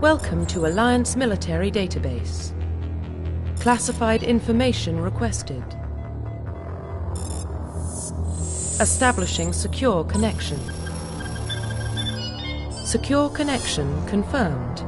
Welcome to Alliance Military Database. Classified information requested. Establishing secure connection. Secure connection confirmed.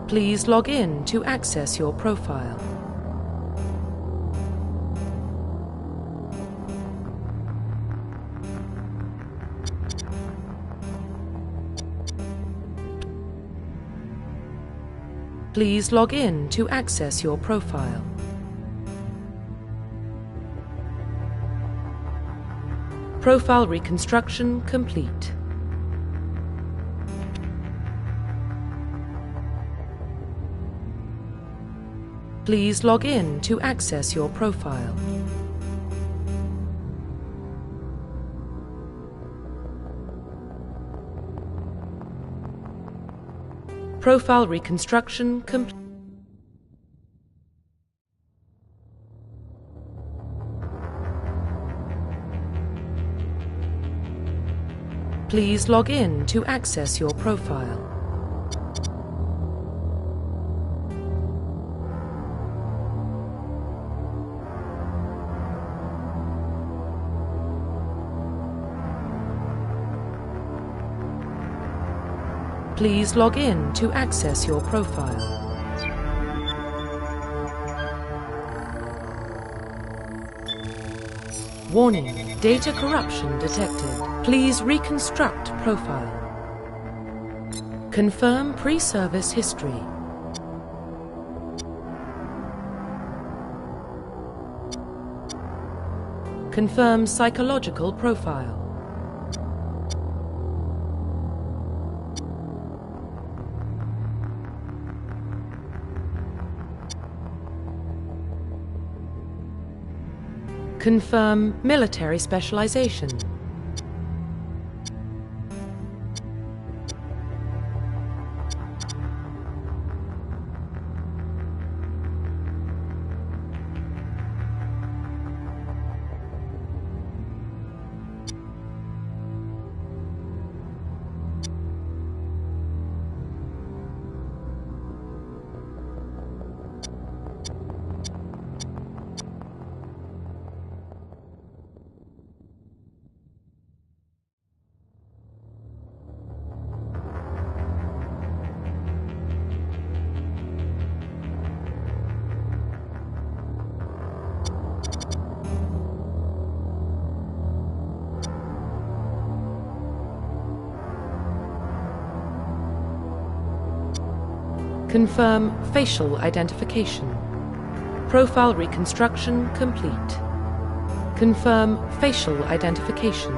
Please log in to access your profile. Please log in to access your profile. Profile reconstruction complete. Please log in to access your profile. Profile reconstruction complete. Please log in to access your profile. Please log in to access your profile. Warning, data corruption detected. Please reconstruct profile. Confirm pre-service history. Confirm psychological profile. Confirm military specialization. Confirm facial identification. Profile reconstruction complete. Confirm facial identification.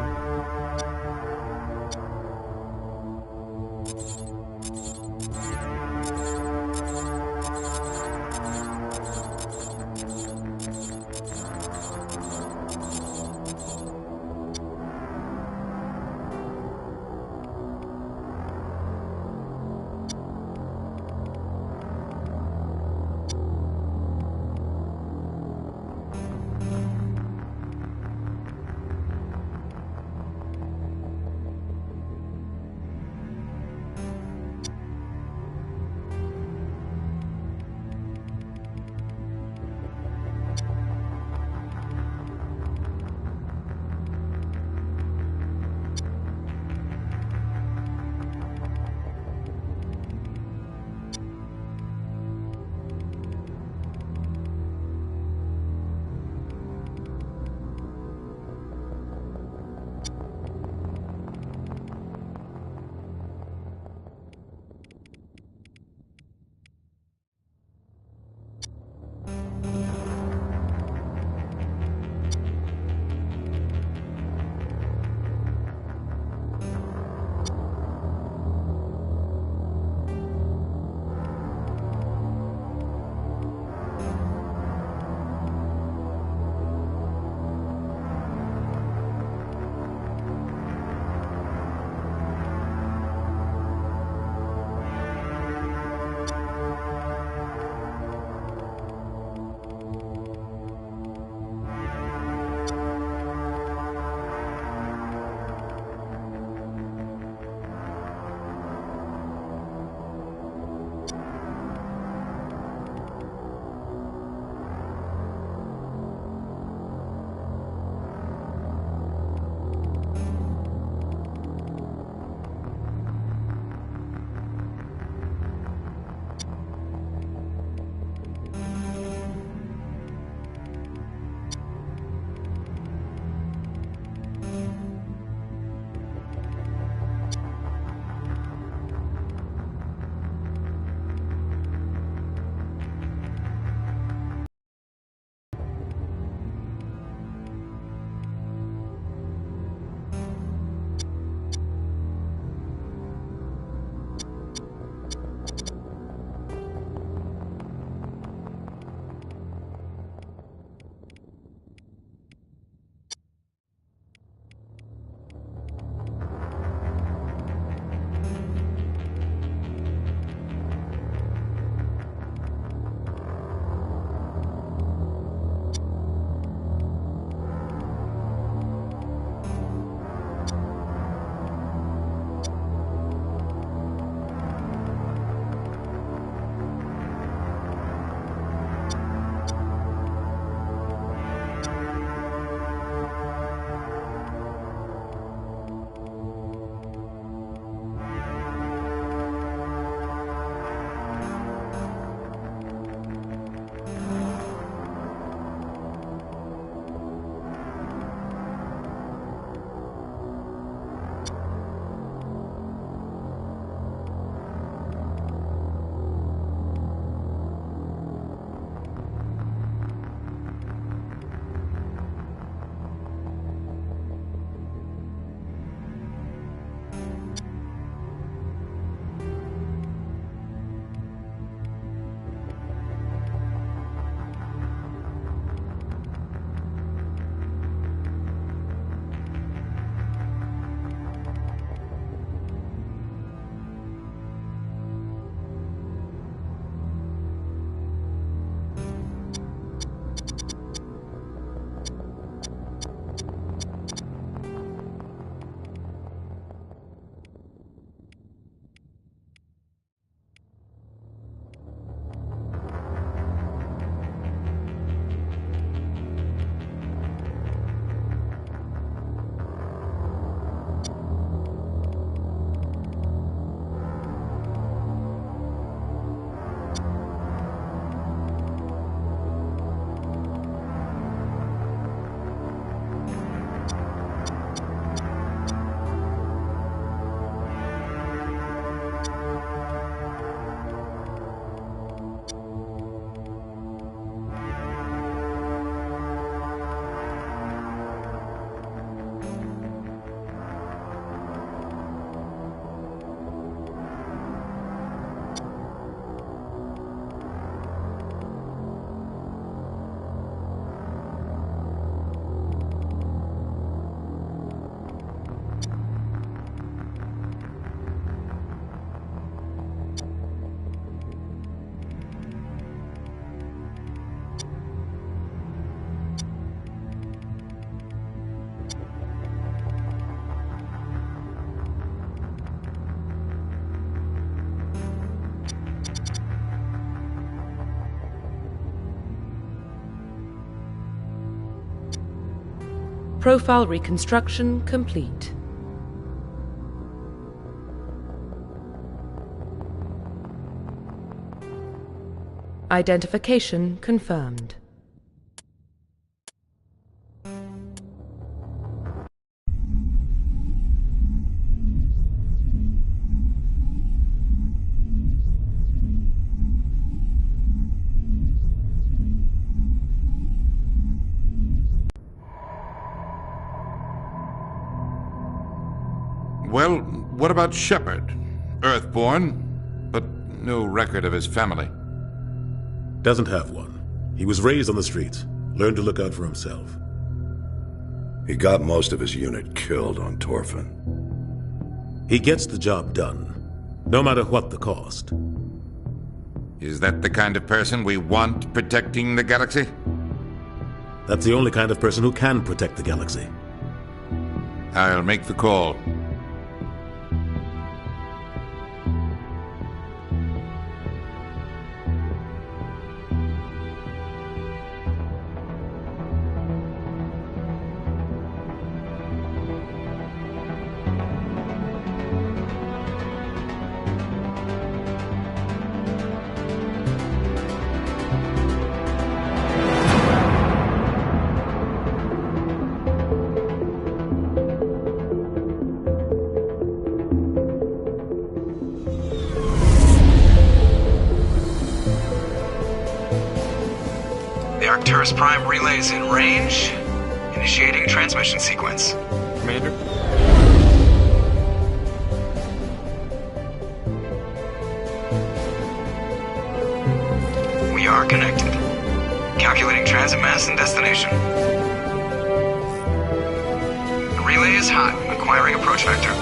Profile reconstruction complete. Identification confirmed. Well, what about Shepard? Earthborn, but no record of his family. Doesn't have one. He was raised on the streets. Learned to look out for himself. He got most of his unit killed on Torfin. He gets the job done, no matter what the cost. Is that the kind of person we want protecting the galaxy? That's the only kind of person who can protect the galaxy. I'll make the call. Arcturus Prime relays in range. Initiating transmission sequence. Commander? We are connected. Calculating transit mass and destination. The relay is hot. Acquiring approach vector.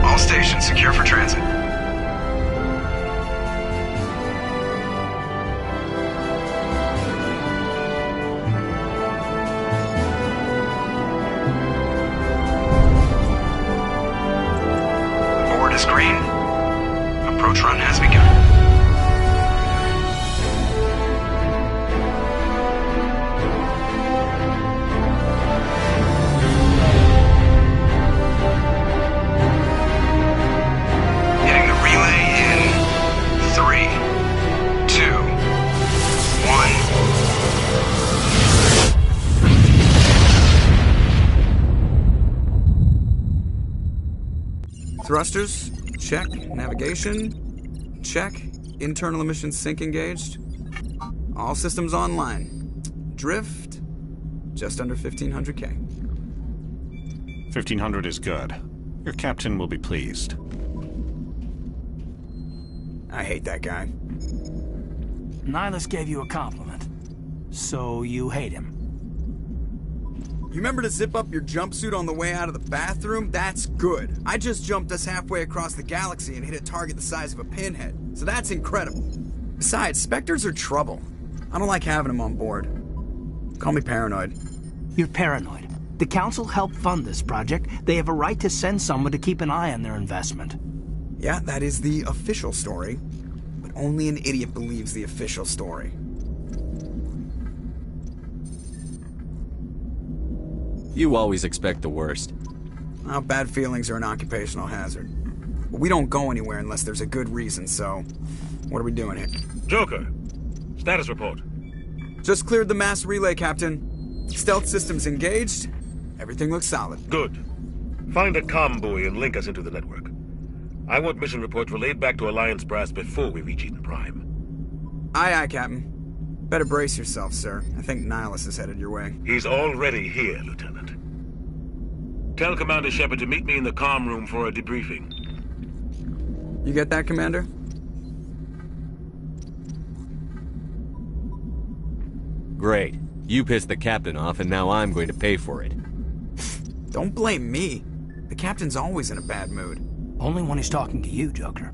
All stations secure for transit. Green. Approach run has begun. Hitting the relay in 3, 2, 1. Thrusters. Check. Navigation. Check. Internal emissions sync engaged. All systems online. Drift. Just under 1,500K. 1,500 is good. Your captain will be pleased. I hate that guy. Nihilus gave you a compliment. So you hate him. You remember to zip up your jumpsuit on the way out of the bathroom? That's good. I just jumped us halfway across the galaxy and hit a target the size of a pinhead. So that's incredible. Besides, Spectres are trouble. I don't like having them on board. Call me paranoid. You're paranoid. The Council helped fund this project. They have a right to send someone to keep an eye on their investment. Yeah, that is the official story. But only an idiot believes the official story. You always expect the worst. Well, bad feelings are an occupational hazard. But we don't go anywhere unless there's a good reason, so... What are we doing here? Joker, status report. Just cleared the mass relay, Captain. Stealth systems engaged. Everything looks solid. Good. Find a comm buoy and link us into the network. I want mission reports relayed back to Alliance Brass before we reach Eden Prime. Aye, aye, Captain. Better brace yourself, sir. I think Nihilus is headed your way. He's already here, Lieutenant. Tell Commander Shepard to meet me in the comm room for a debriefing. You get that, Commander? Great. You pissed the captain off, and now I'm going to pay for it. Don't blame me. The Captain's always in a bad mood. Only when he's talking to you, Joker.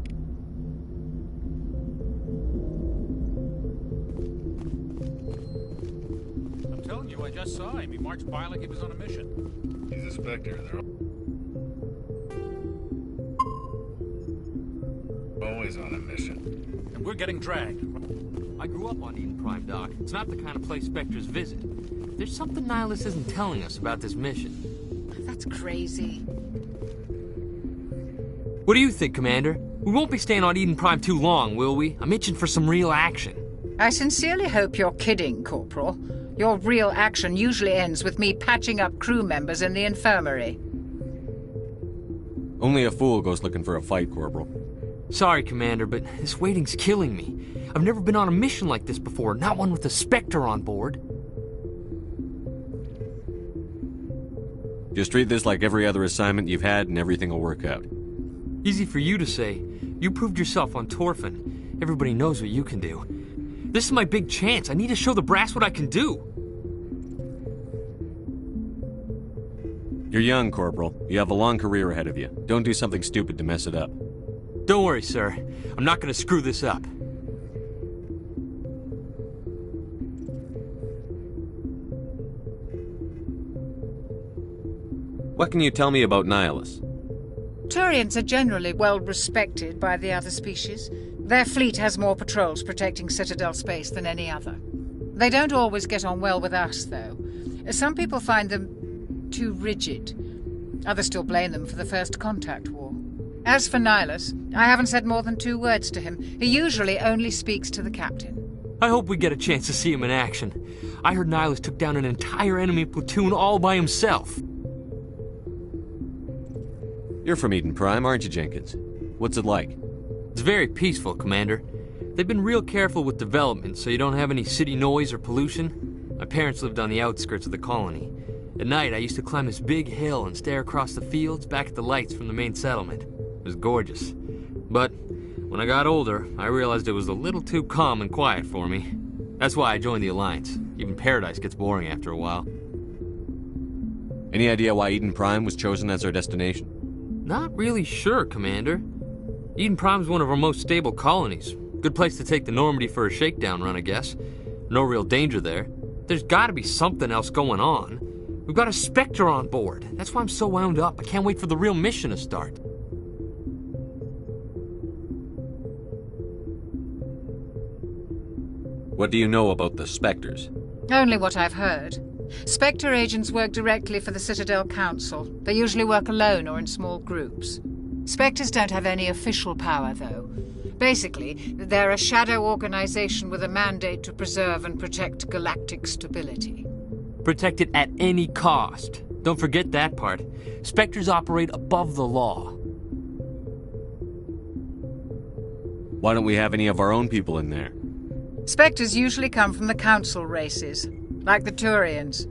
I'm telling you, I just saw him. He marched by like he was on a mission. He's a Spectre. They're always on a mission. And we're getting dragged. I grew up on Eden Prime, Doc. It's not the kind of place Spectres visit. There's something Nihilus isn't telling us about this mission. That's crazy. What do you think, Commander? We won't be staying on Eden Prime too long, will we? I'm itching for some real action. I sincerely hope you're kidding, Corporal. Your real action usually ends with me patching up crew members in the infirmary. Only a fool goes looking for a fight, Corporal. Sorry, Commander, but this waiting's killing me. I've never been on a mission like this before, not one with a Spectre on board. Just treat this like every other assignment you've had and everything will work out. Easy for you to say. You proved yourself on Torfin. Everybody knows what you can do. This is my big chance. I need to show the brass what I can do. You're young, Corporal. You have a long career ahead of you. Don't do something stupid to mess it up. Don't worry, sir. I'm not gonna screw this up. What can you tell me about Nihilus? Turians are generally well respected by the other species. Their fleet has more patrols protecting Citadel space than any other. They don't always get on well with us, though. Some people find them too rigid. Others still blame them for the First Contact War. As for Nihilus, I haven't said more than 2 words to him. He usually only speaks to the captain. I hope we get a chance to see him in action. I heard Nihilus took down an entire enemy platoon all by himself. You're from Eden Prime, aren't you, Jenkins? What's it like? It's very peaceful, Commander. They've been real careful with development, so you don't have any city noise or pollution. My parents lived on the outskirts of the colony. At night, I used to climb this big hill and stare across the fields back at the lights from the main settlement. It was gorgeous. But when I got older, I realized it was a little too calm and quiet for me. That's why I joined the Alliance. Even Paradise gets boring after a while. Any idea why Eden Prime was chosen as our destination? Not really sure, Commander. Eden Prime's one of our most stable colonies. Good place to take the Normandy for a shakedown run, I guess. No real danger there. There's gotta be something else going on. We've got a Spectre on board. That's why I'm so wound up. I can't wait for the real mission to start. What do you know about the Spectres? Only what I've heard. Spectre agents work directly for the Citadel Council. They usually work alone or in small groups. Spectres don't have any official power, though. Basically, they're a shadow organization with a mandate to preserve and protect galactic stability. Protect it at any cost. Don't forget that part. Spectres operate above the law. Why don't we have any of our own people in there? Spectres usually come from the Council races, like the Turians.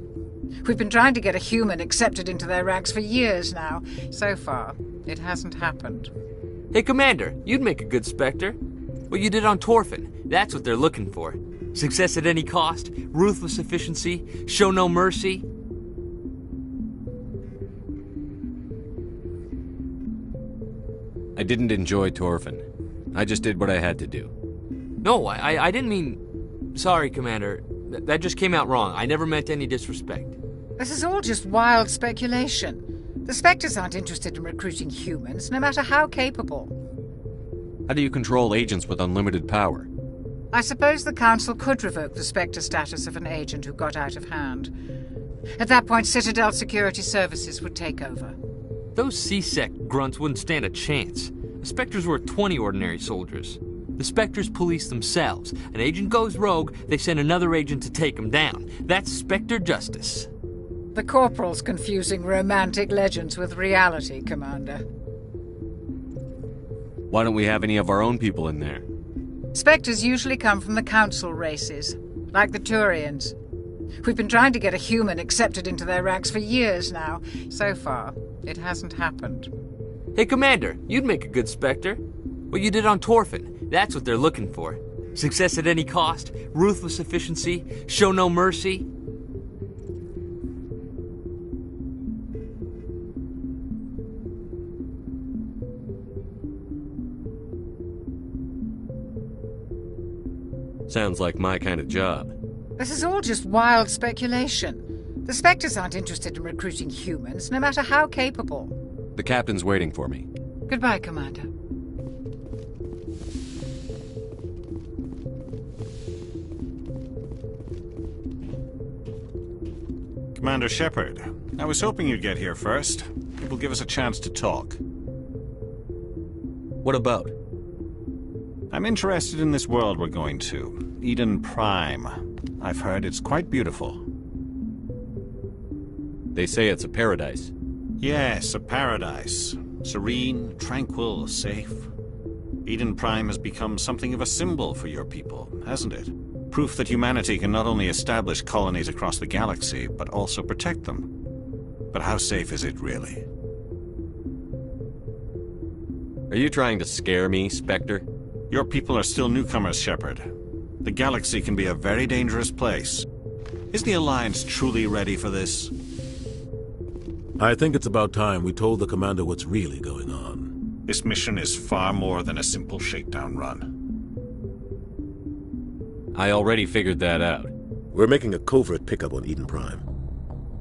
We've been trying to get a human accepted into their ranks for years now. So far, it hasn't happened. Hey, Commander, you'd make a good Spectre. What you did on Torfin, that's what they're looking for. Success at any cost, ruthless efficiency, show no mercy. I didn't enjoy Torfin. I just did what I had to do. No, I didn't mean... Sorry, Commander. That just came out wrong. I never meant any disrespect. This is all just wild speculation. The Spectres aren't interested in recruiting humans, no matter how capable. How do you control agents with unlimited power? I suppose the Council could revoke the Spectre status of an agent who got out of hand. At that point, Citadel Security Services would take over. Those C-Sec grunts wouldn't stand a chance. The Spectres were 20 ordinary soldiers. The Spectres police themselves. An agent goes rogue, they send another agent to take him down. That's Spectre justice. The Corporal's confusing romantic legends with reality, Commander. Why don't we have any of our own people in there? Spectres usually come from the Council races, like the Turians. We've been trying to get a human accepted into their ranks for years now. So far, it hasn't happened. Hey, Commander, you'd make a good Spectre. What you did on Torfin, that's what they're looking for. Success at any cost, ruthless efficiency, show no mercy. Sounds like my kind of job. This is all just wild speculation. The Spectres aren't interested in recruiting humans, no matter how capable. The captain's waiting for me. Goodbye, Commander. Commander Shepard, I was hoping you'd get here first. It will give us a chance to talk. What about? I'm interested in this world we're going to, Eden Prime. I've heard it's quite beautiful. They say it's a paradise. Yes, a paradise. Serene, tranquil, safe. Eden Prime has become something of a symbol for your people, hasn't it? Proof that humanity can not only establish colonies across the galaxy, but also protect them. But how safe is it really? Are you trying to scare me, Spectre? Your people are still newcomers, Shepard. The galaxy can be a very dangerous place. Is the Alliance truly ready for this? I think it's about time we told the Commander what's really going on. This mission is far more than a simple shakedown run. I already figured that out. We're making a covert pickup on Eden Prime.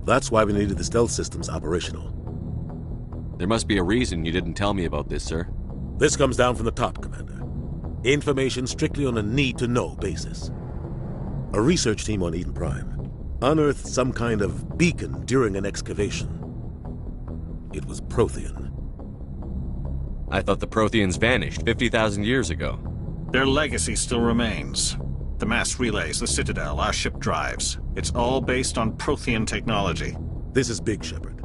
That's why we needed the stealth systems operational. There must be a reason you didn't tell me about this, sir. This comes down from the top, Commander. Information strictly on a need-to-know basis. A research team on Eden Prime unearthed some kind of beacon during an excavation. It was Prothean. I thought the Protheans vanished 50,000 years ago. Their legacy still remains. The mass relays, the Citadel, our ship drives. It's all based on Prothean technology. This is big, Shepard.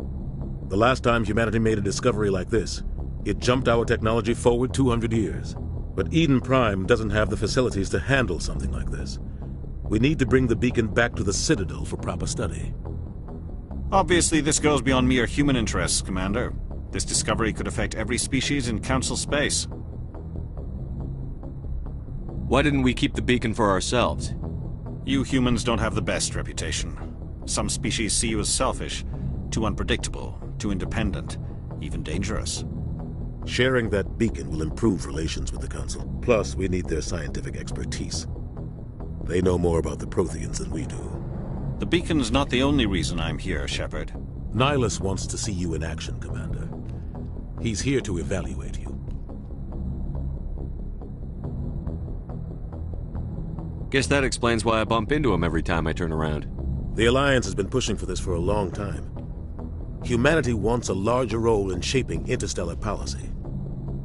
The last time humanity made a discovery like this, it jumped our technology forward 200 years. But Eden Prime doesn't have the facilities to handle something like this. We need to bring the beacon back to the Citadel for proper study. Obviously, this goes beyond mere human interests, Commander. This discovery could affect every species in Council space. Why didn't we keep the beacon for ourselves? You humans don't have the best reputation. Some species see you as selfish, too unpredictable, too independent, even dangerous. Sharing that beacon will improve relations with the Council. Plus, we need their scientific expertise. They know more about the Protheans than we do. The beacon's not the only reason I'm here, Shepard. Nihilus wants to see you in action, Commander. He's here to evaluate you. Guess that explains why I bump into him every time I turn around. The Alliance has been pushing for this for a long time. Humanity wants a larger role in shaping interstellar policy.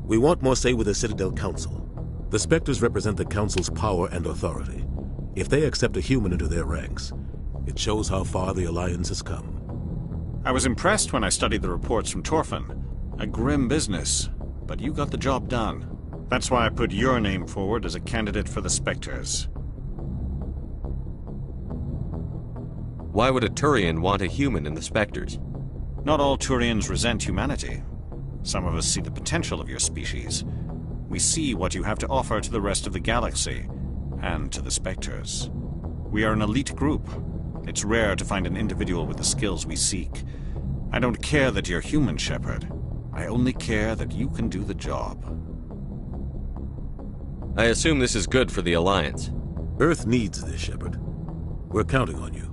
We want more say with the Citadel Council. The Spectres represent the Council's power and authority. If they accept a human into their ranks, it shows how far the Alliance has come. I was impressed when I studied the reports from Torfin. A grim business, but you got the job done. That's why I put your name forward as a candidate for the Spectres. Why would a Turian want a human in the Spectres? Not all Turians resent humanity. Some of us see the potential of your species. We see what you have to offer to the rest of the galaxy, and to the Spectres. We are an elite group. It's rare to find an individual with the skills we seek. I don't care that you're human, Shepard. I only care that you can do the job. I assume this is good for the Alliance. Earth needs this, Shepard. We're counting on you.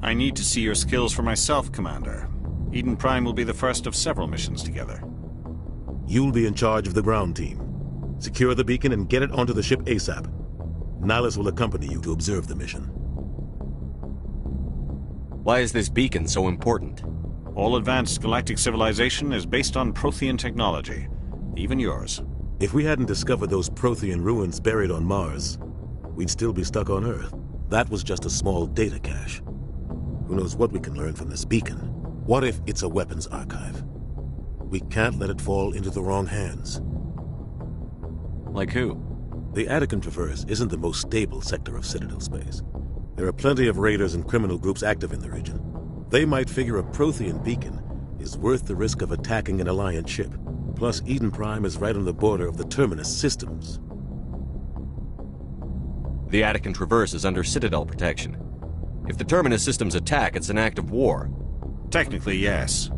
I need to see your skills for myself, Commander. Eden Prime will be the first of several missions together. You'll be in charge of the ground team. Secure the beacon and get it onto the ship ASAP. Nihilus will accompany you to observe the mission. Why is this beacon so important? All advanced galactic civilization is based on Prothean technology. Even yours. If we hadn't discovered those Prothean ruins buried on Mars, we'd still be stuck on Earth. That was just a small data cache. Who knows what we can learn from this beacon? What if it's a weapons archive? We can't let it fall into the wrong hands. Like who? The Attican Traverse isn't the most stable sector of Citadel space. There are plenty of raiders and criminal groups active in the region. They might figure a Prothean beacon is worth the risk of attacking an Alliance ship. Plus, Eden Prime is right on the border of the Terminus systems. The Attican Traverse is under Citadel protection. If the Terminus systems attack, it's an act of war. Technically, yes.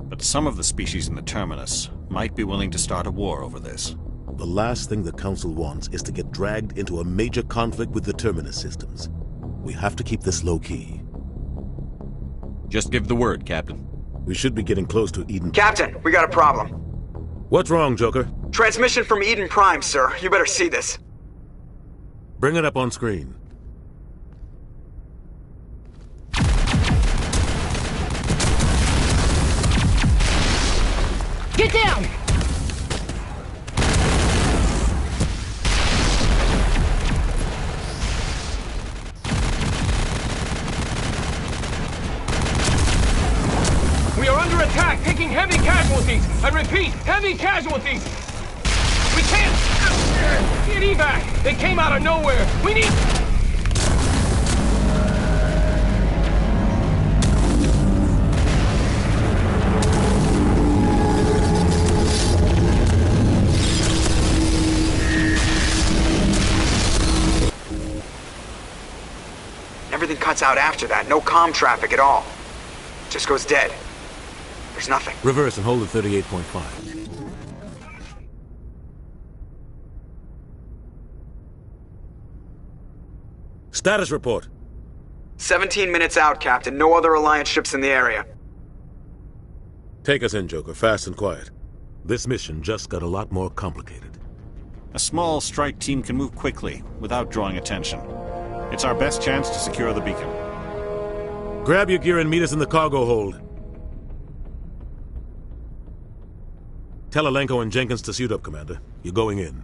But some of the species in the Terminus might be willing to start a war over this. The last thing the Council wants is to get dragged into a major conflict with the Terminus systems. We have to keep this low-key. Just give the word, Captain. We should be getting close to Eden... Captain, we got a problem. What's wrong, Joker? Transmission from Eden Prime, sir. You better see this. Bring it up on screen. down! We are under attack, taking heavy casualties. I repeat, heavy casualties. We can't get evac. They came out of nowhere. We need... Everything cuts out after that. No comm traffic at all. Just goes dead. There's nothing. Reverse and hold at 38.5. Status report. 17 minutes out, Captain. No other Alliance ships in the area. Take us in, Joker, fast and quiet. This mission just got a lot more complicated. A small strike team can move quickly, without drawing attention. It's our best chance to secure the beacon. Grab your gear and meet us in the cargo hold. Tell Alenko and Jenkins to suit up, Commander. You're going in.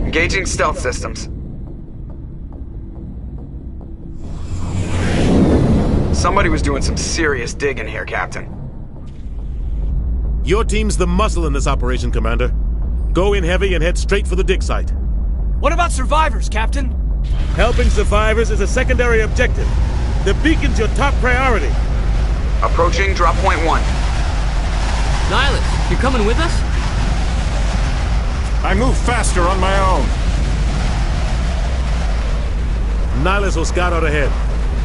Engaging stealth systems. Somebody was doing some serious digging here, Captain. Your team's the muscle in this operation, Commander. Go in heavy and head straight for the dig site. What about survivors, Captain? Helping survivors is a secondary objective. The beacon's your top priority. Approaching drop point 1. Nihilus, you coming with us? I move faster on my own. Nihilus will scout out ahead.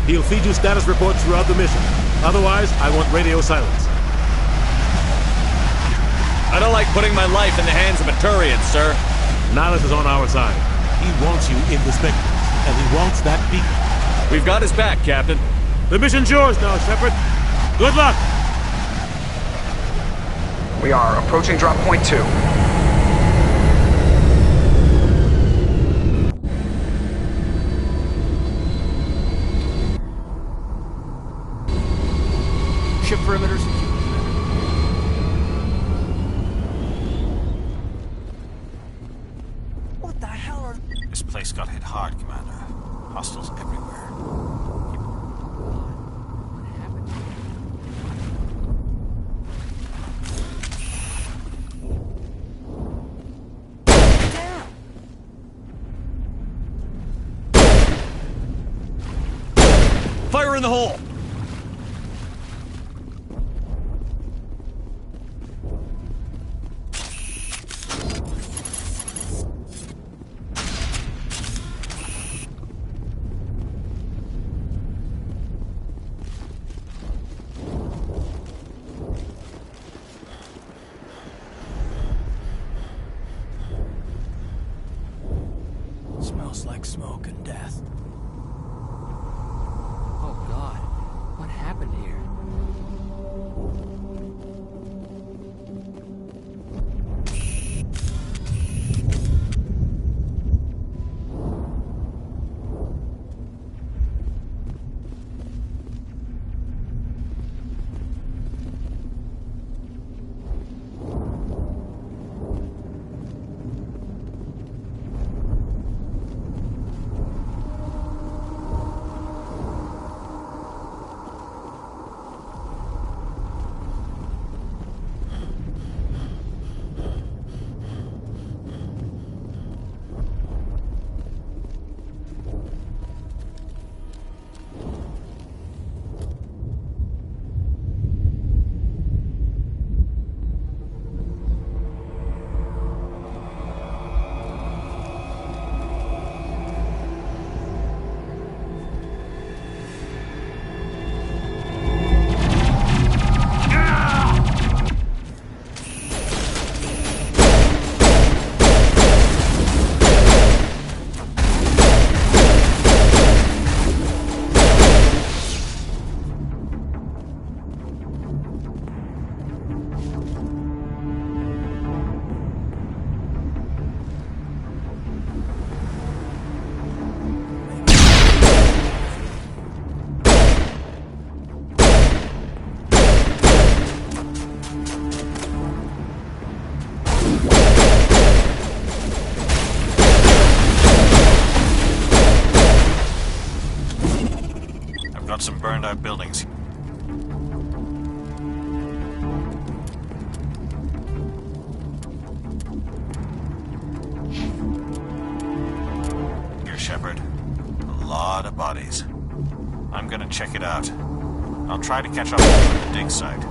He'll feed you status reports throughout the mission. Otherwise, I want radio silence. I don't like putting my life in the hands of a Turian, sir. Nihilus is on our side. He wants you in the Spectres, and he wants that beacon. We've got his back, Captain. The mission's yours now, Shepard. Good luck! We are approaching drop point 2. Ship perimeter secure. What the hell are... This place got hit hard, Commander. Hostiles everywhere. Fire in the hole! Smells like smoke and death. Oh God, what happened here? around our buildings. Here, Shepard. A lot of bodies. I'm gonna check it out. I'll try to catch up with you at the dig site.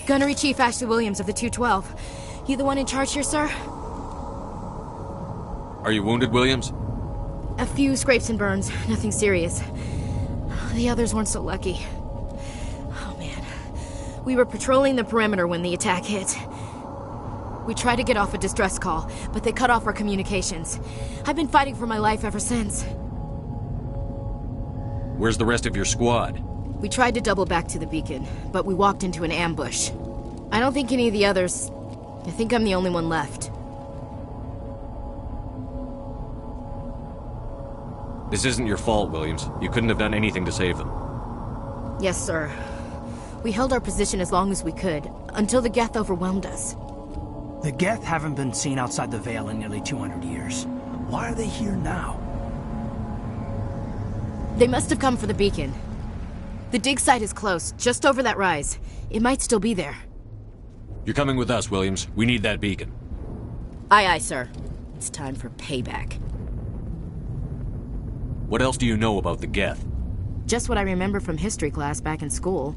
Gunnery Chief Ashley Williams of the 212. You the one in charge here, sir? Are you wounded, Williams? A few scrapes and burns, nothing serious. The others weren't so lucky. Oh man. We were patrolling the perimeter when the attack hit. We tried to get off a distress call, but they cut off our communications. I've been fighting for my life ever since. Where's the rest of your squad? We tried to double back to the beacon, but we walked into an ambush. I don't think any of the others... I think I'm the only one left. This isn't your fault, Williams. You couldn't have done anything to save them. Yes, sir. We held our position as long as we could, until the Geth overwhelmed us. The Geth haven't been seen outside the Veil in nearly 200 years. Why are they here now? They must have come for the beacon. The dig site is close, just over that rise. It might still be there. You're coming with us, Williams. We need that beacon. Aye, aye, sir. It's time for payback. What else do you know about the Geth? Just what I remember from history class back in school.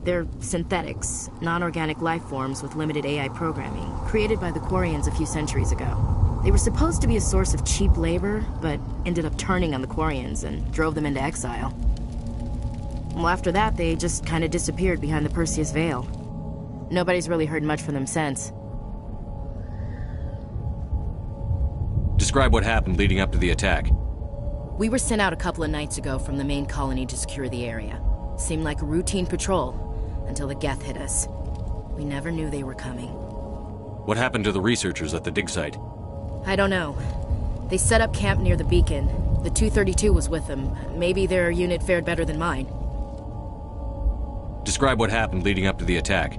They're synthetics, non-organic life forms with limited AI programming, created by the Quarians a few centuries ago. They were supposed to be a source of cheap labor, but ended up turning on the Quarians and drove them into exile. Well, after that, they just kind of disappeared behind the Perseus Veil. Nobody's really heard much from them since. Describe what happened leading up to the attack. We were sent out a couple of nights ago from the main colony to secure the area. Seemed like a routine patrol, until the Geth hit us. We never knew they were coming. What happened to the researchers at the dig site? I don't know. They set up camp near the beacon. The 232 was with them. Maybe their unit fared better than mine. Describe what happened leading up to the attack.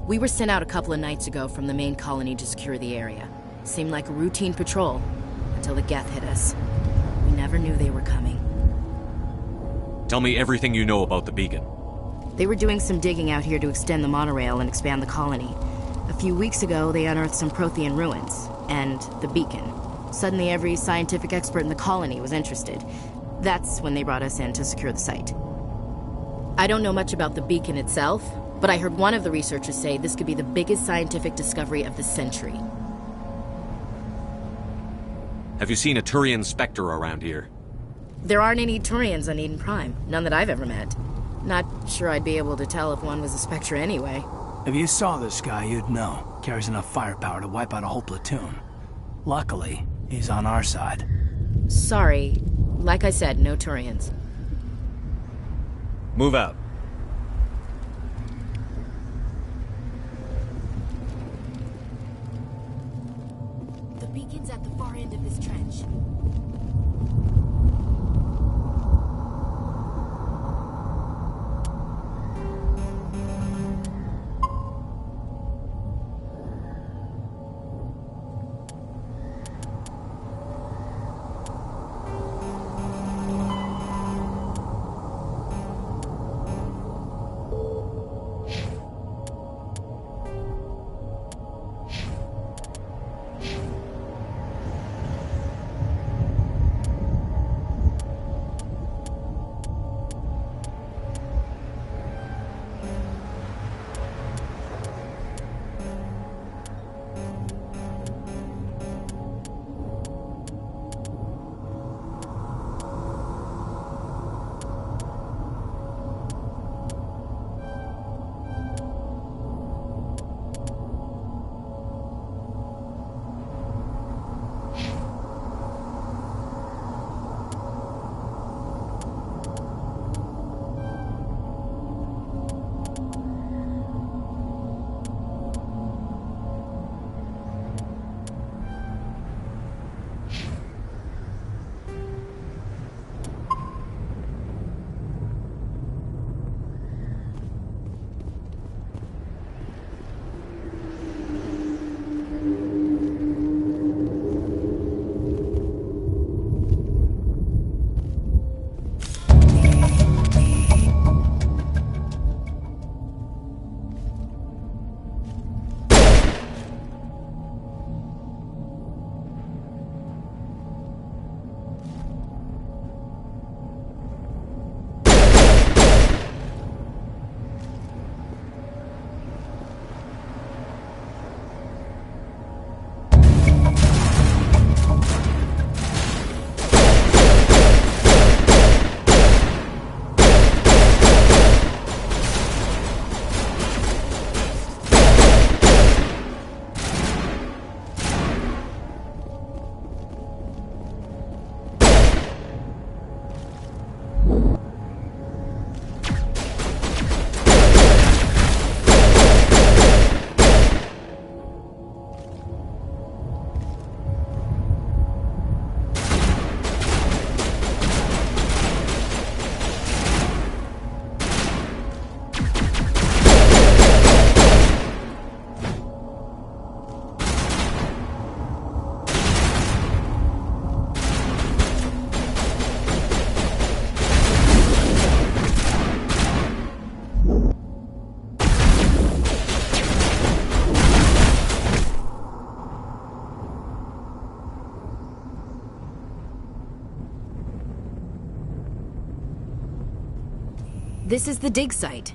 We were sent out a couple of nights ago from the main colony to secure the area. Seemed like a routine patrol, until the Geth hit us. We never knew they were coming. Tell me everything you know about the beacon. They were doing some digging out here to extend the monorail and expand the colony. A few weeks ago, they unearthed some Prothean ruins, and the beacon. Suddenly every scientific expert in the colony was interested. That's when they brought us in to secure the site. I don't know much about the beacon itself, but I heard one of the researchers say this could be the biggest scientific discovery of the century. Have you seen a Turian Spectre around here? There aren't any Turians on Eden Prime, none that I've ever met. Not sure I'd be able to tell if one was a Spectre anyway. If you saw this guy, you'd know. Carries enough firepower to wipe out a whole platoon. Luckily, he's on our side. Sorry. Like I said, no Turians. Move out. The beacon's at the far end of this trench. This is the dig site.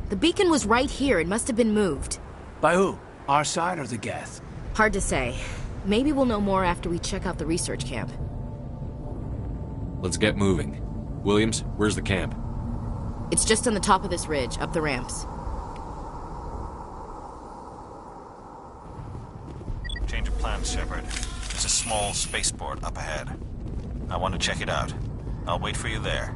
The beacon was right here. It must have been moved. By who? Our side or the Geth? Hard to say. Maybe we'll know more after we check out the research camp. Let's get moving. Williams, where's the camp? It's just on the top of this ridge, up the ramps. Change of plans, Shepard. There's a small spaceport up ahead. I want to check it out. I'll wait for you there.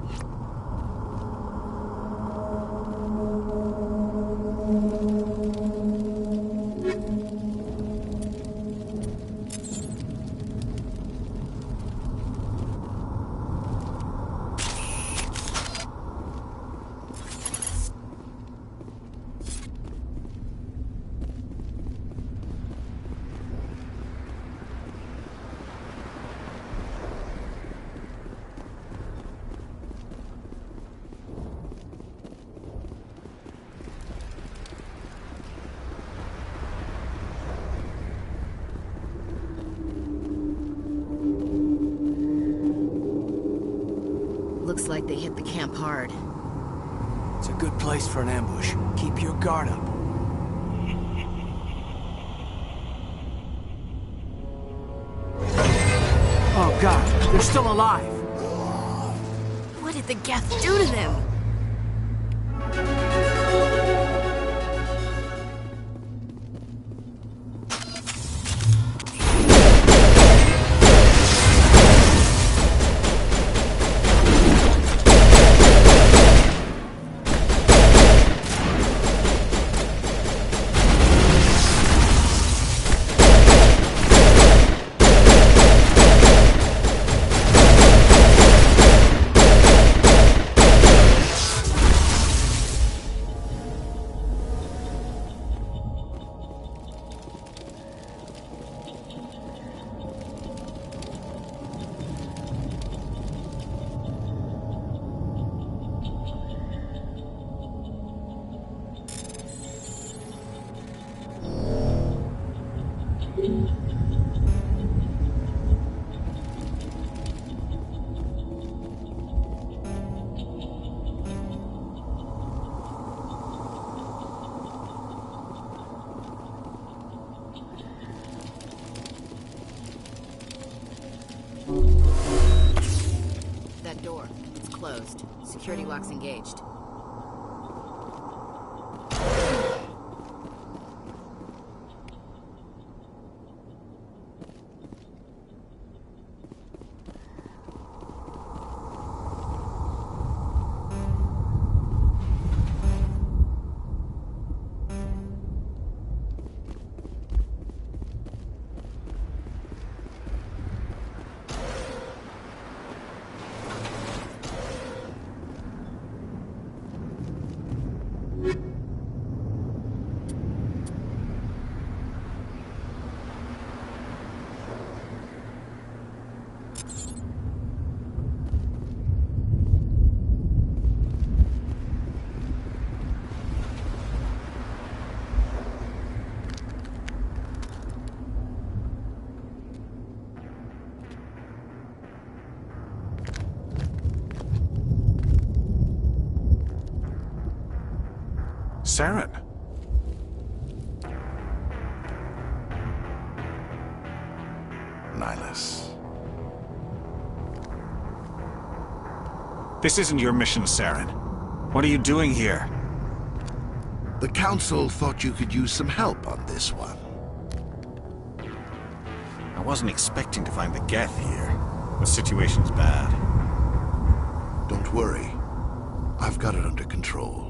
Looks like they hit the camp hard. It's a good place for an ambush. Keep your guard up. Oh God, they're still alive! What did the Geth do to them? That door. It's closed. Security lock's engaged. Saren. Nihlus. This isn't your mission, Saren. What are you doing here? The Council thought you could use some help on this one. I wasn't expecting to find the Geth here. The situation's bad. Don't worry. I've got it under control.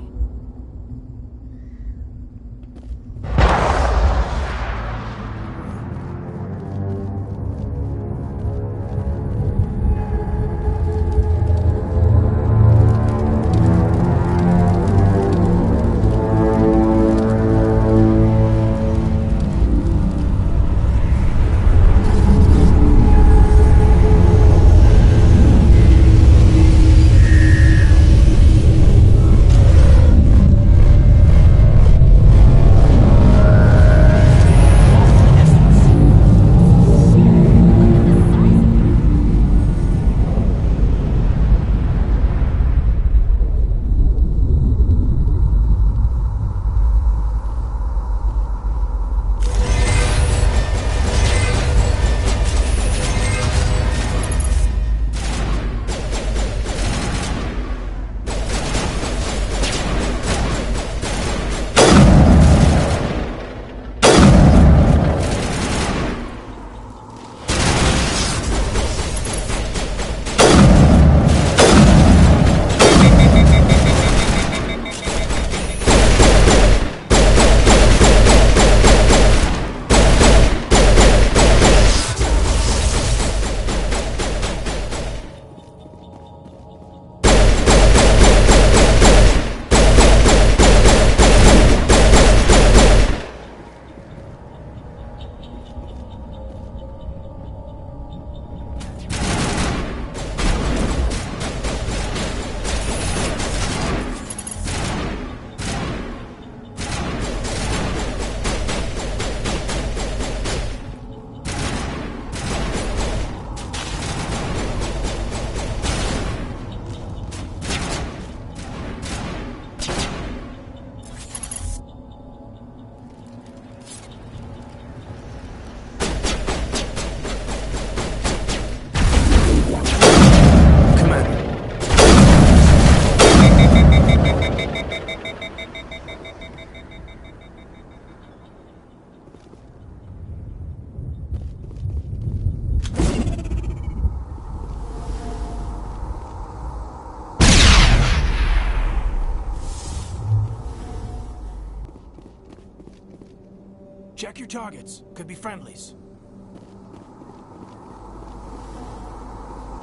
Check your targets. Could be friendlies.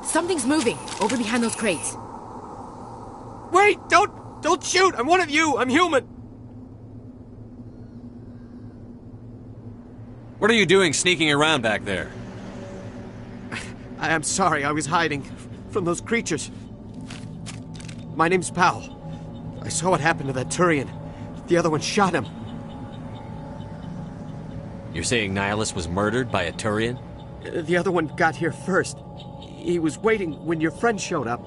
Something's moving, over behind those crates. Wait! Don't shoot! I'm one of you! I'm human! What are you doing sneaking around back there? I'm sorry, I was hiding from those creatures. My name's Powell. I saw what happened to that Turian. The other one shot him. You're saying Nihilus was murdered by a Turian? The other one got here first. He was waiting when your friend showed up.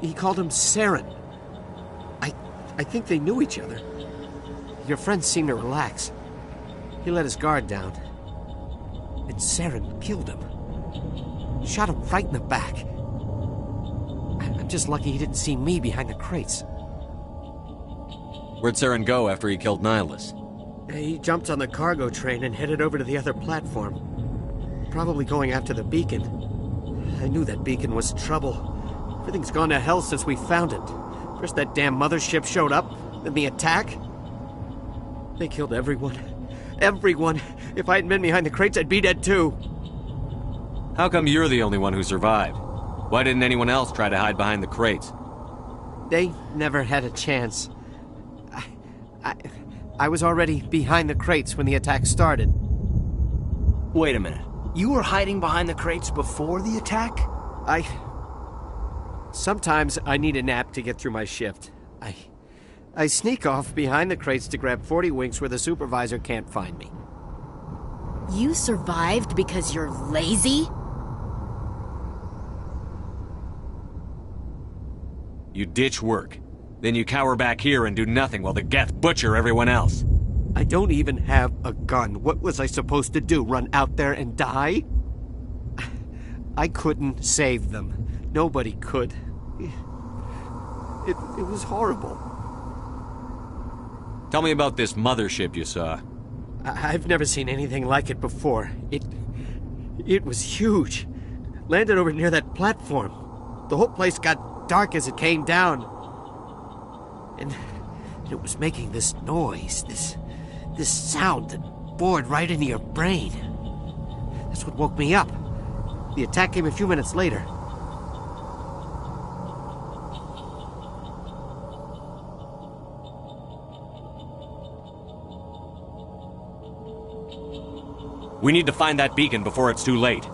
He called him Saren. I think they knew each other. Your friend seemed to relax. He let his guard down. And Saren killed him. Shot him right in the back. I'm just lucky he didn't see me behind the crates. Where'd Saren go after he killed Nihilus? He jumped on the cargo train and headed over to the other platform. Probably going after the beacon. I knew that beacon was trouble. Everything's gone to hell since we found it. First that damn mothership showed up, then the attack. They killed everyone. Everyone! If I hadn't been behind the crates, I'd be dead too. How come you're the only one who survived? Why didn't anyone else try to hide behind the crates? They never had a chance. I was already behind the crates when the attack started. Wait a minute. You were hiding behind the crates before the attack? Sometimes I need a nap to get through my shift. I sneak off behind the crates to grab 40 winks where the supervisor can't find me. You survived because you're lazy? You ditch work. Then you cower back here and do nothing while the Geth butcher everyone else. I don't even have a gun. What was I supposed to do? Run out there and die? I couldn't save them. Nobody could. It was horrible. Tell me about this mothership you saw. I've never seen anything like it before. It was huge. Landed over near that platform. The whole place got dark as it came down. And it was making this noise, this sound that bored right into your brain. That's what woke me up. The attack came a few minutes later. We need to find that beacon before it's too late.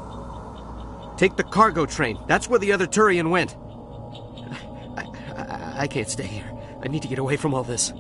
Take the cargo train. That's where the other Turian went. I can't stay here. I need to get away from all this.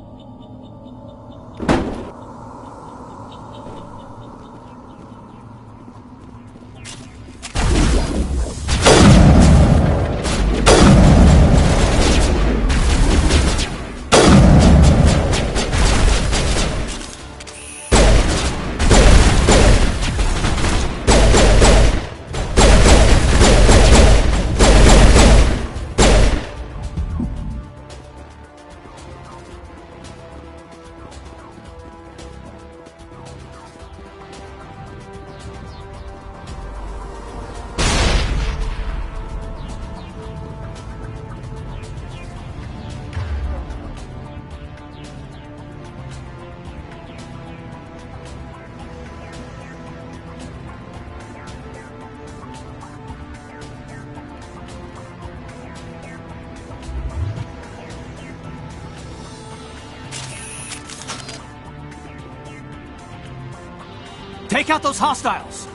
Take out those hostiles!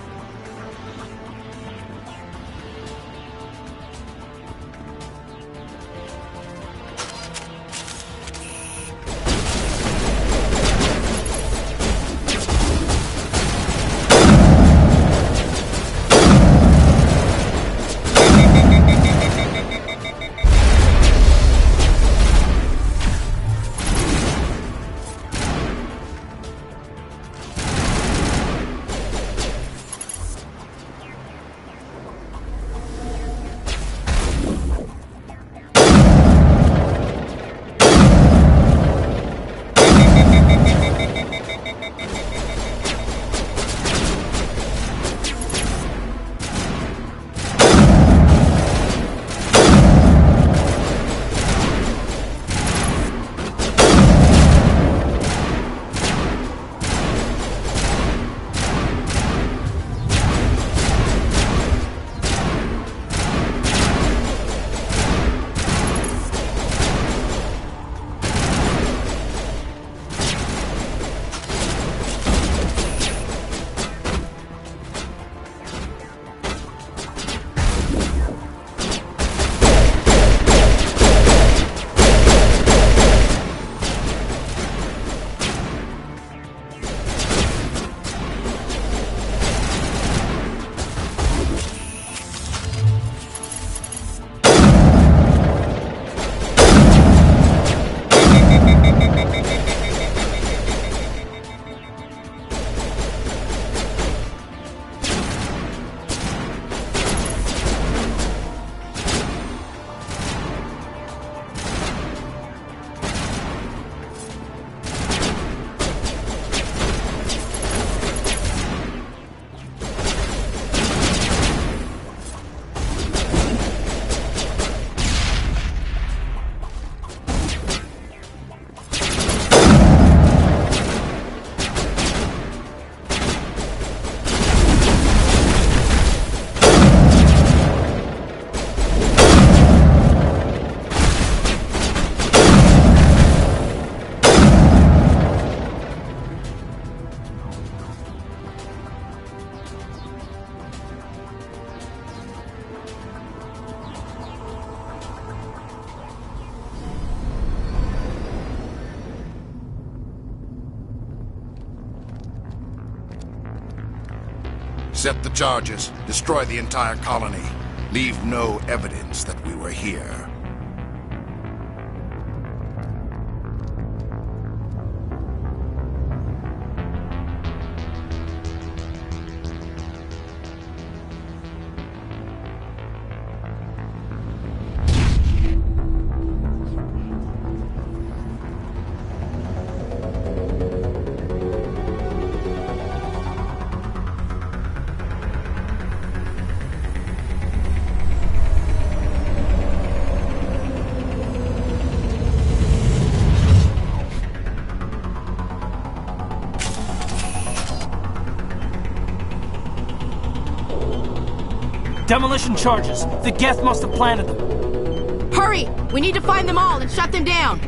Set the charges. Destroy the entire colony. Leave no evidence that we were here. Demolition charges. The Geth must have planted them. Hurry! We need to find them all and shut them down!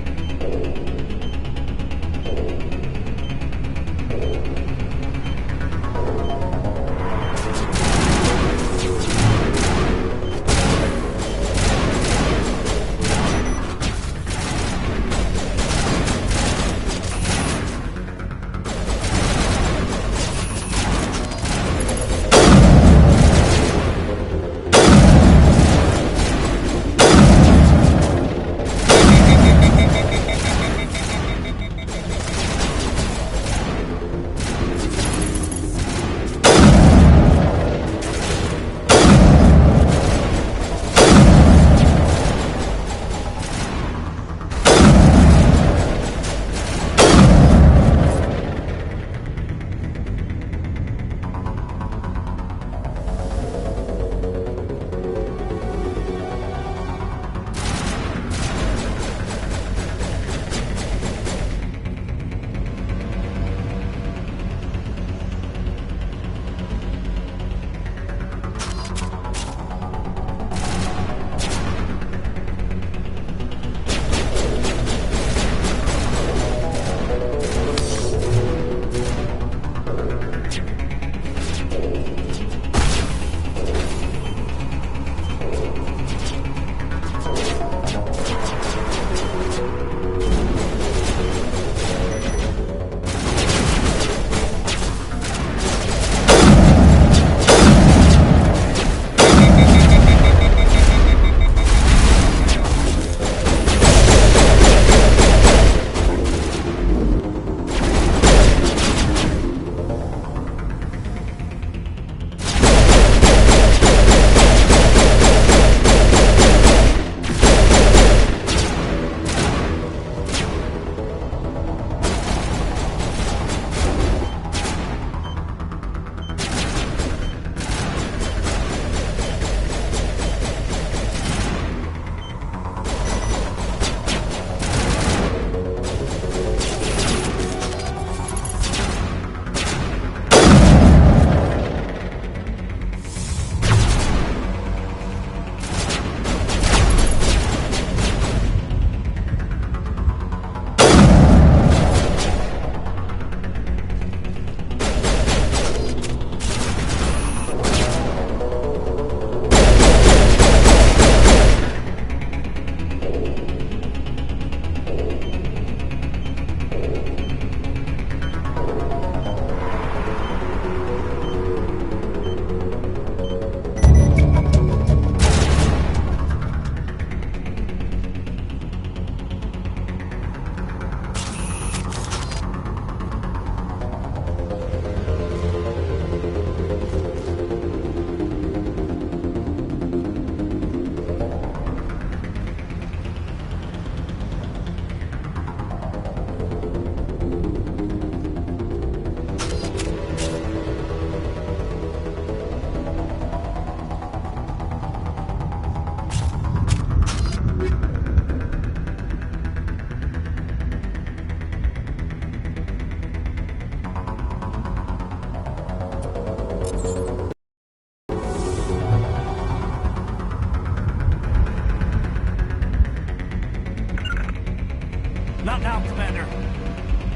Not now, Commander.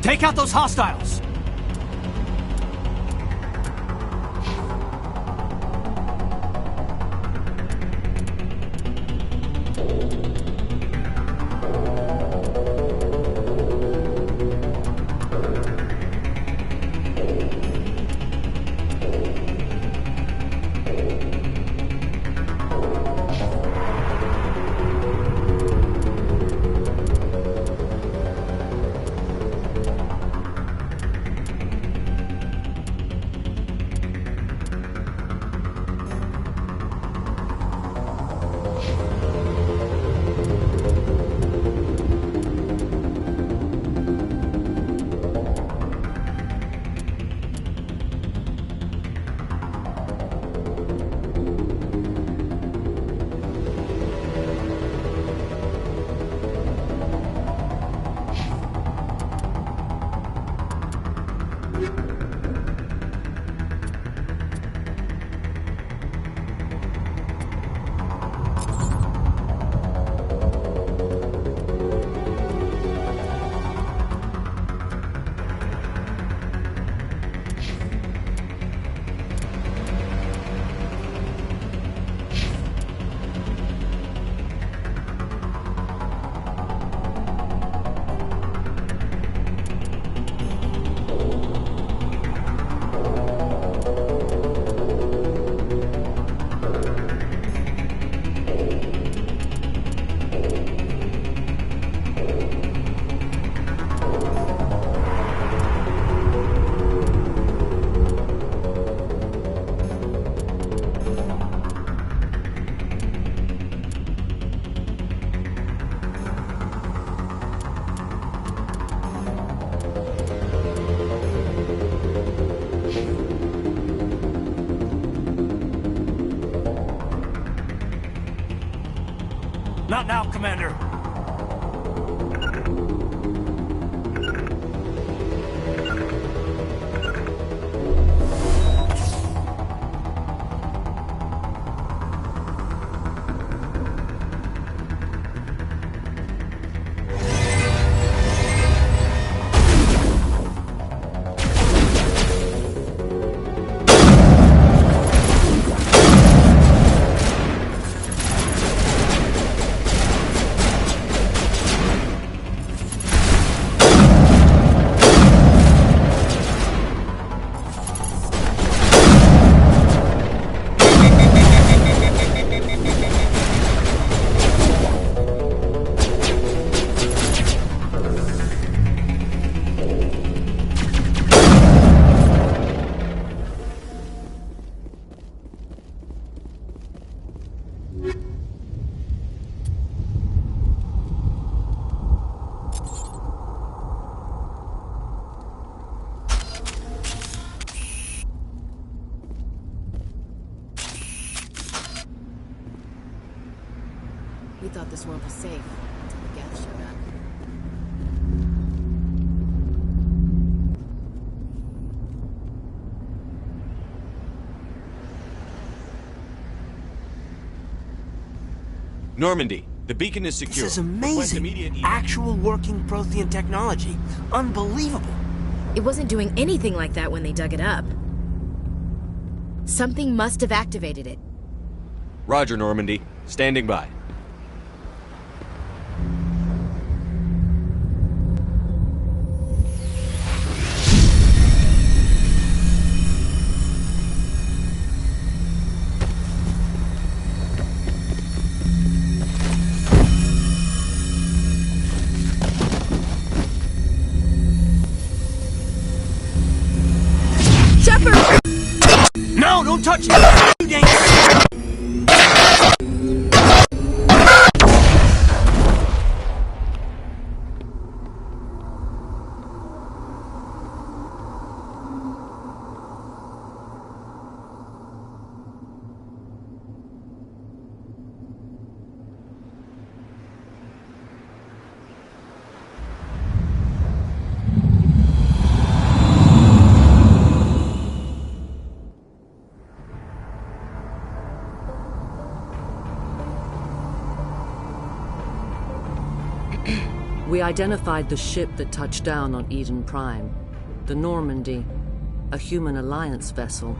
Take out those hostiles! Not now, Commander. We thought this world was safe until the Geth showed up. Normandy, the beacon is secure. This is amazing. Actual working Prothean technology. Unbelievable. It wasn't doing anything like that when they dug it up. Something must have activated it. Roger, Normandy. Standing by. No, don't touch it! Too dangerous! We identified the ship that touched down on Eden Prime, the Normandy, a human alliance vessel.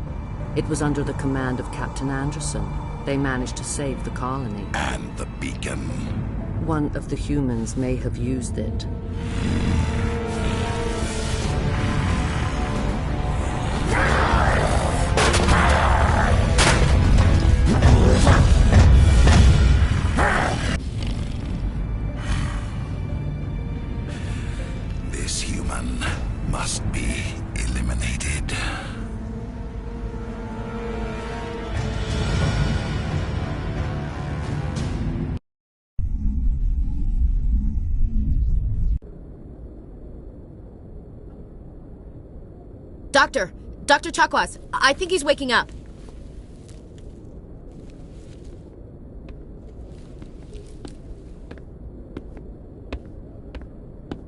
It was under the command of Captain Anderson. They managed to save the colony. And the beacon. One of the humans may have used it. This human must be eliminated. Dr. Chakwas, I think he's waking up.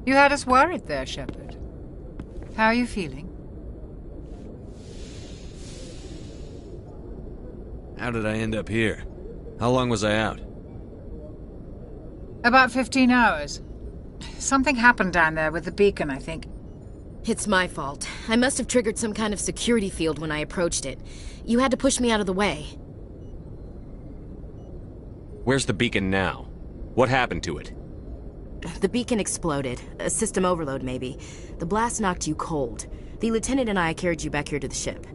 You had us worried there, Shepard. How are you feeling? How did I end up here? How long was I out? About 15 hours. Something happened down there with the beacon, I think. It's my fault. I must have triggered some kind of security field when I approached it. You had to push me out of the way. Where's the beacon now? What happened to it? The beacon exploded. A system overload, maybe. The blast knocked you cold. The lieutenant and I carried you back here to the ship.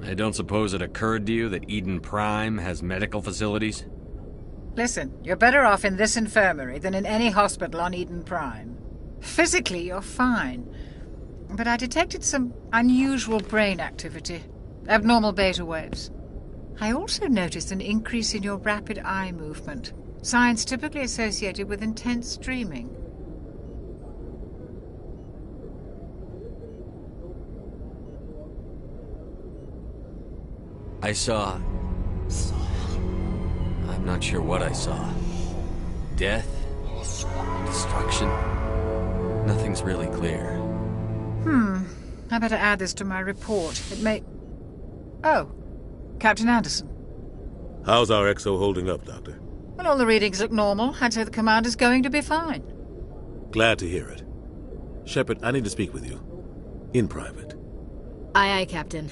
I don't suppose it occurred to you that Eden Prime has medical facilities? Listen, you're better off in this infirmary than in any hospital on Eden Prime. Physically, you're fine. But I detected some unusual brain activity. Abnormal beta waves. I also noticed an increase in your rapid eye movement. Signs typically associated with intense dreaming. I saw... I'm not sure what I saw. Death? Destruction? Nothing's really clear. I better add this to my report. It may... Oh, Captain Anderson. How's our XO holding up, Doctor? Well, all the readings look normal. I'd say the commander's going to be fine. Glad to hear it. Shepard, I need to speak with you. In private. Aye, aye, Captain.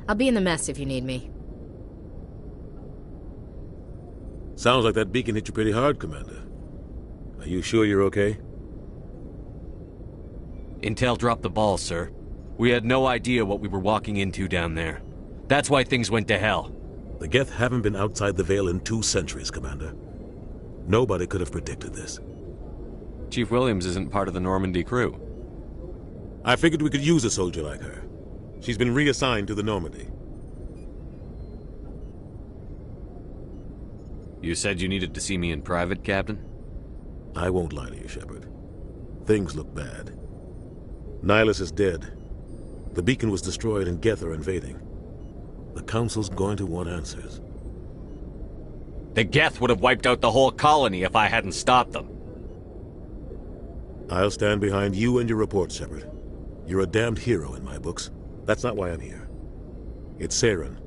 I'll be in the mess if you need me. Sounds like that beacon hit you pretty hard, Commander. Are you sure you're okay? Intel dropped the ball, sir. We had no idea what we were walking into down there. That's why things went to hell. The Geth haven't been outside the Veil in 2 centuries, Commander. Nobody could have predicted this. Chief Williams isn't part of the Normandy crew. I figured we could use a soldier like her. She's been reassigned to the Normandy. You said you needed to see me in private, Captain? I won't lie to you, Shepard. Things look bad. Nihilus is dead. The beacon was destroyed and Geth are invading. The Council's going to want answers. The Geth would have wiped out the whole colony if I hadn't stopped them. I'll stand behind you and your report, Shepard. You're a damned hero in my books. That's not why I'm here. It's Saren,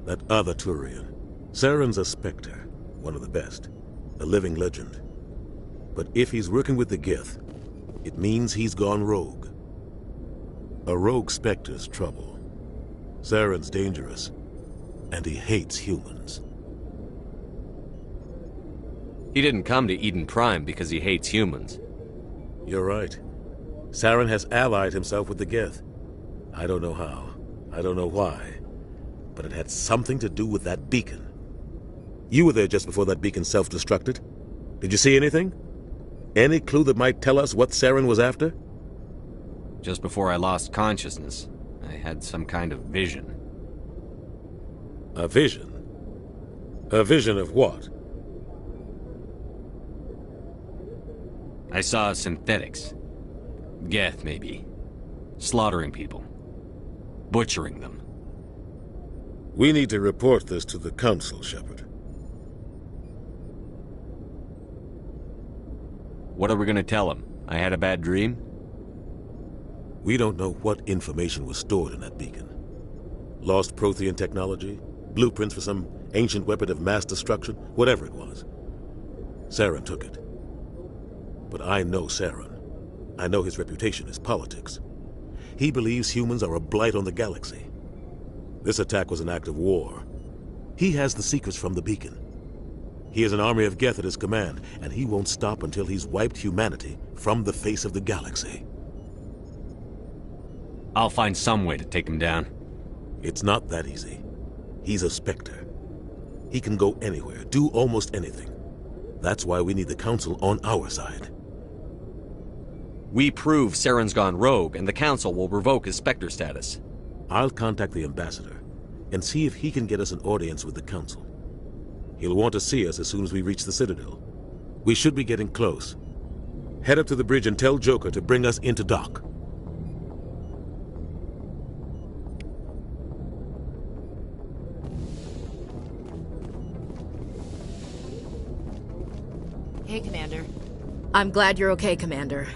that other Turian. Saren's a Spectre, one of the best, a living legend. But if he's working with the Geth, it means he's gone rogue. A rogue Spectre's trouble. Saren's dangerous, and he hates humans. He didn't come to Eden Prime because he hates humans. You're right. Saren has allied himself with the Geth. I don't know how. I don't know why. But it had something to do with that beacon. You were there just before that beacon self-destructed. Did you see anything? Any clue that might tell us what Saren was after? Just before I lost consciousness, I had some kind of vision. A vision? A vision of what? I saw synthetics. Geth, maybe. Slaughtering people. Butchering them. We need to report this to the Council, Shepard. What are we gonna tell them? I had a bad dream? We don't know what information was stored in that beacon. Lost Prothean technology? Blueprints for some ancient weapon of mass destruction? Whatever it was. Saren took it. But I know Saren. I know his reputation is politics. He believes humans are a blight on the galaxy. This attack was an act of war. He has the secrets from the beacon. He has an army of Geth at his command, and he won't stop until he's wiped humanity from the face of the galaxy. I'll find some way to take him down. It's not that easy. He's a Spectre. He can go anywhere, do almost anything. That's why we need the Council on our side. We prove Saren's gone rogue, and the Council will revoke his Spectre status. I'll contact the Ambassador and see if he can get us an audience with the Council. He'll want to see us as soon as we reach the Citadel. We should be getting close. Head up to the bridge and tell Joker to bring us into dock. Hey, Commander. I'm glad you're okay, Commander.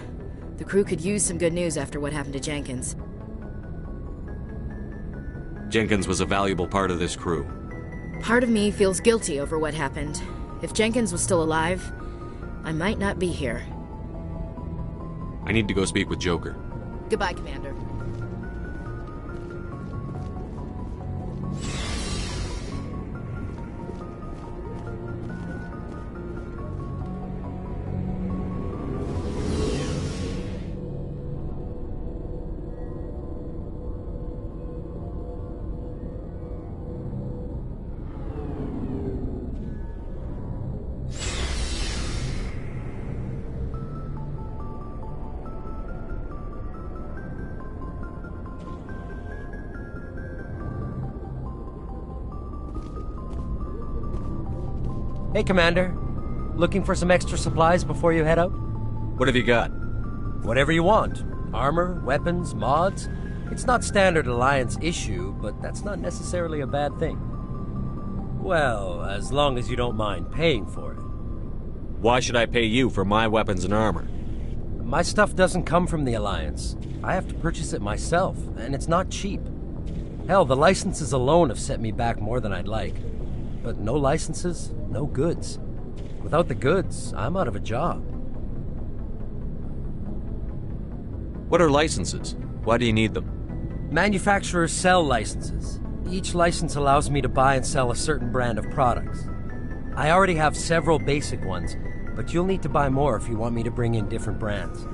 The crew could use some good news after what happened to Jenkins. Jenkins was a valuable part of this crew. Part of me feels guilty over what happened. If Jenkins was still alive, I might not be here. I need to go speak with Joker. Goodbye, Commander. Hey, Commander. Looking for some extra supplies before you head out? What have you got? Whatever you want. Armor, weapons, mods. It's not standard Alliance issue, but that's not necessarily a bad thing. Well, as long as you don't mind paying for it. Why should I pay you for my weapons and armor? My stuff doesn't come from the Alliance. I have to purchase it myself, and it's not cheap. Hell, the licenses alone have set me back more than I'd like. But no licenses, no goods. Without the goods, I'm out of a job. What are licenses? Why do you need them? Manufacturers sell licenses. Each license allows me to buy and sell a certain brand of products. I already have several basic ones, but you'll need to buy more if you want me to bring in different brands.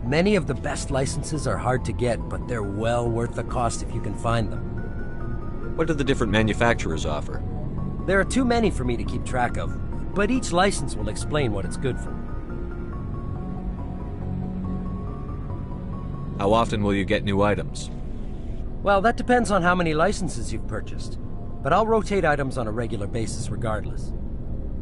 Many of the best licenses are hard to get, but they're well worth the cost if you can find them. What do the different manufacturers offer? There are too many for me to keep track of, but each license will explain what it's good for. How often will you get new items? Well, that depends on how many licenses you've purchased, but I'll rotate items on a regular basis regardless.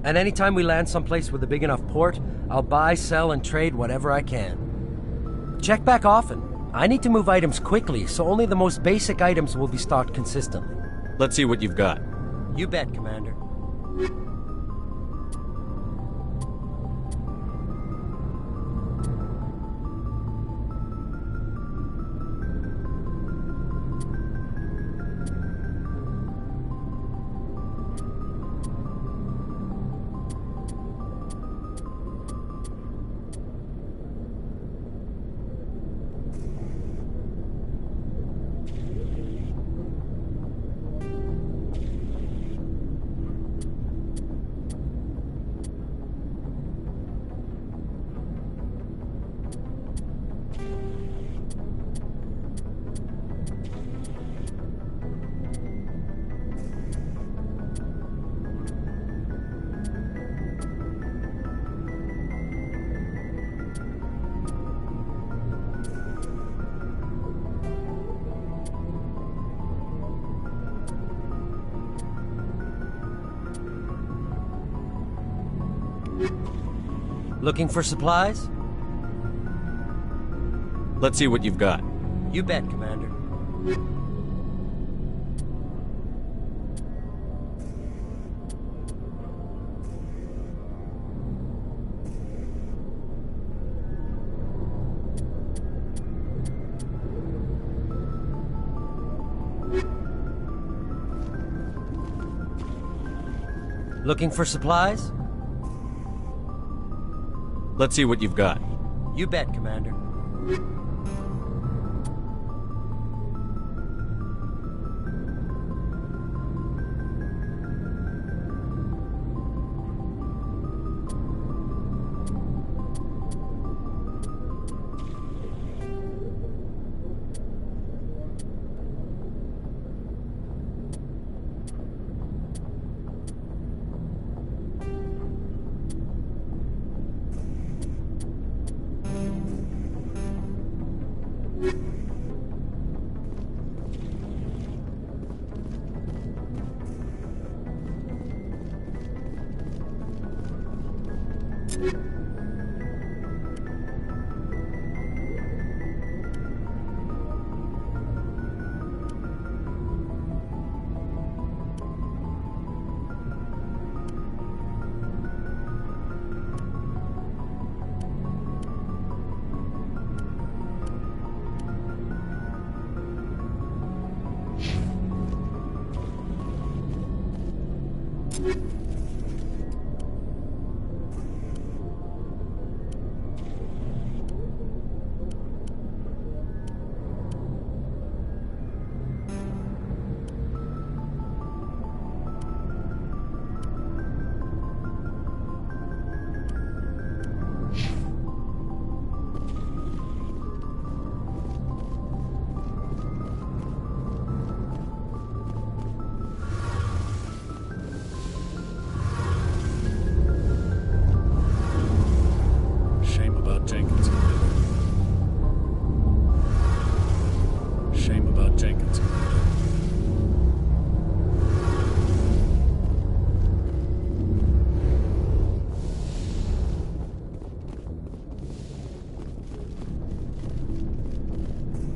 And anytime we land someplace with a big enough port, I'll buy, sell, and trade whatever I can. Check back often. I need to move items quickly, so only the most basic items will be stocked consistently. Let's see what you've got. You bet, Commander. Looking for supplies? Let's see what you've got. You bet, Commander. Looking for supplies? Let's see what you've got. You bet, Commander.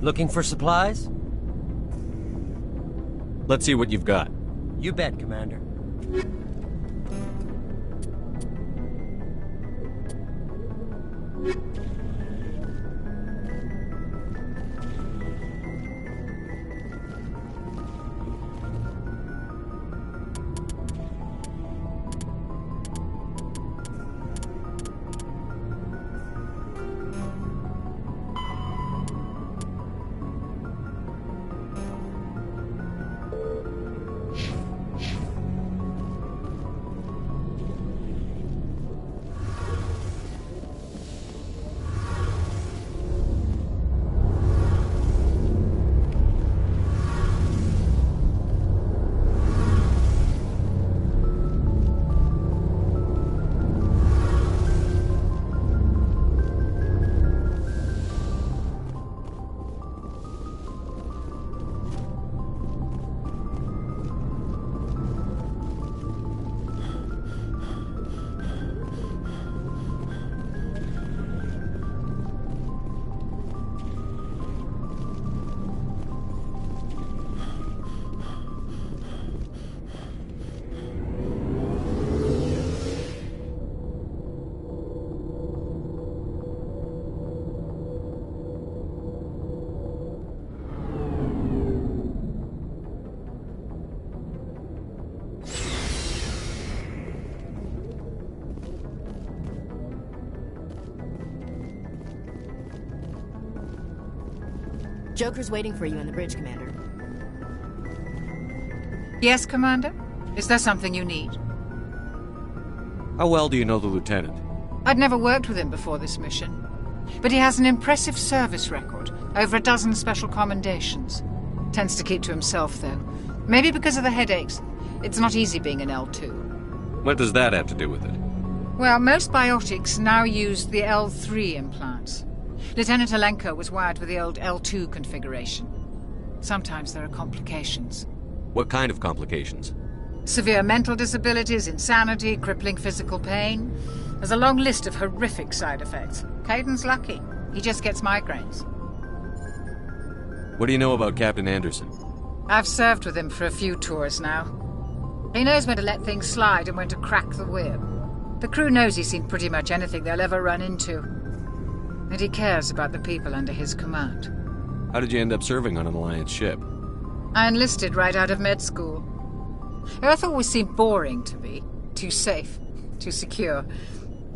Looking for supplies? Let's see what you've got. You bet, Commander. Joker's waiting for you in the bridge, Commander. Yes, Commander? Is there something you need? How well do you know the Lieutenant? I'd never worked with him before this mission. But he has an impressive service record. Over a dozen special commendations. Tends to keep to himself, though. Maybe because of the headaches. It's not easy being an L2. What does that have to do with it? Well, most biotics now use the L3 implants. Lieutenant Alenko was wired with the old L2 configuration. Sometimes there are complications. What kind of complications? Severe mental disabilities, insanity, crippling physical pain. There's a long list of horrific side effects. Caden's lucky. He just gets migraines. What do you know about Captain Anderson? I've served with him for a few tours now. He knows when to let things slide and when to crack the whip. The crew knows he's seen pretty much anything they'll ever run into. And he cares about the people under his command. How did you end up serving on an Alliance ship? I enlisted right out of med school. Earth always seemed boring to me. Too safe, too secure.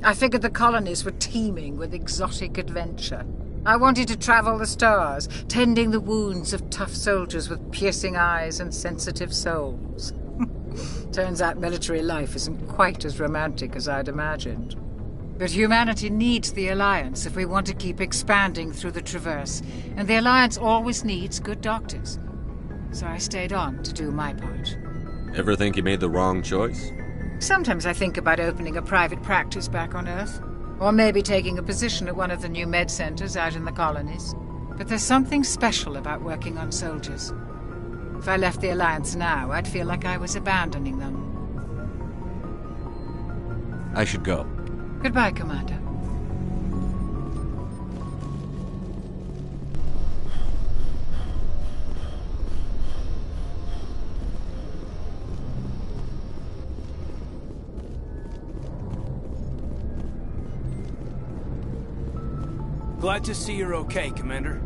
I figured the colonies were teeming with exotic adventure. I wanted to travel the stars, tending the wounds of tough soldiers with piercing eyes and sensitive souls. Turns out military life isn't quite as romantic as I'd imagined. But humanity needs the Alliance if we want to keep expanding through the Traverse, and the Alliance always needs good doctors. So I stayed on to do my part. Ever think you made the wrong choice? Sometimes I think about opening a private practice back on Earth, or maybe taking a position at one of the new med centers out in the colonies. But there's something special about working on soldiers. If I left the Alliance now, I'd feel like I was abandoning them. I should go. Goodbye, Commander. Glad to see you're okay, Commander.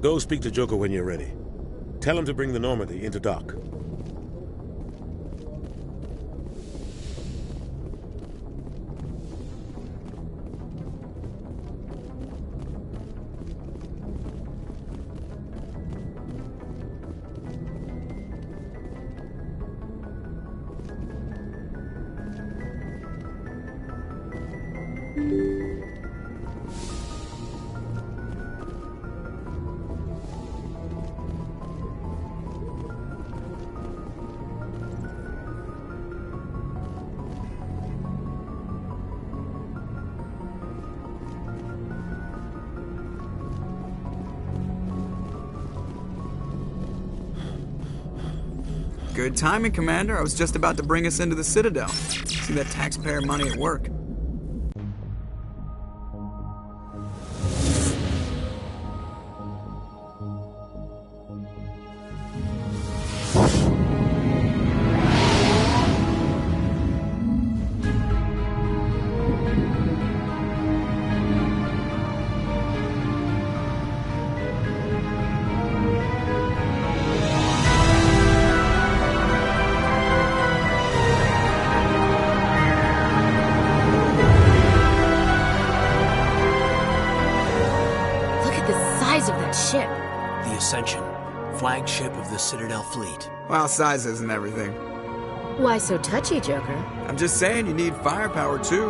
Go speak to Joker when you're ready. Tell him to bring the Normandy into dock. Good timing, Commander. I was just about to bring us into the Citadel. See that taxpayer money at work. Flagship of the Citadel fleet. Well, size isn't everything. Why so touchy, Joker? I'm just saying you need firepower, too.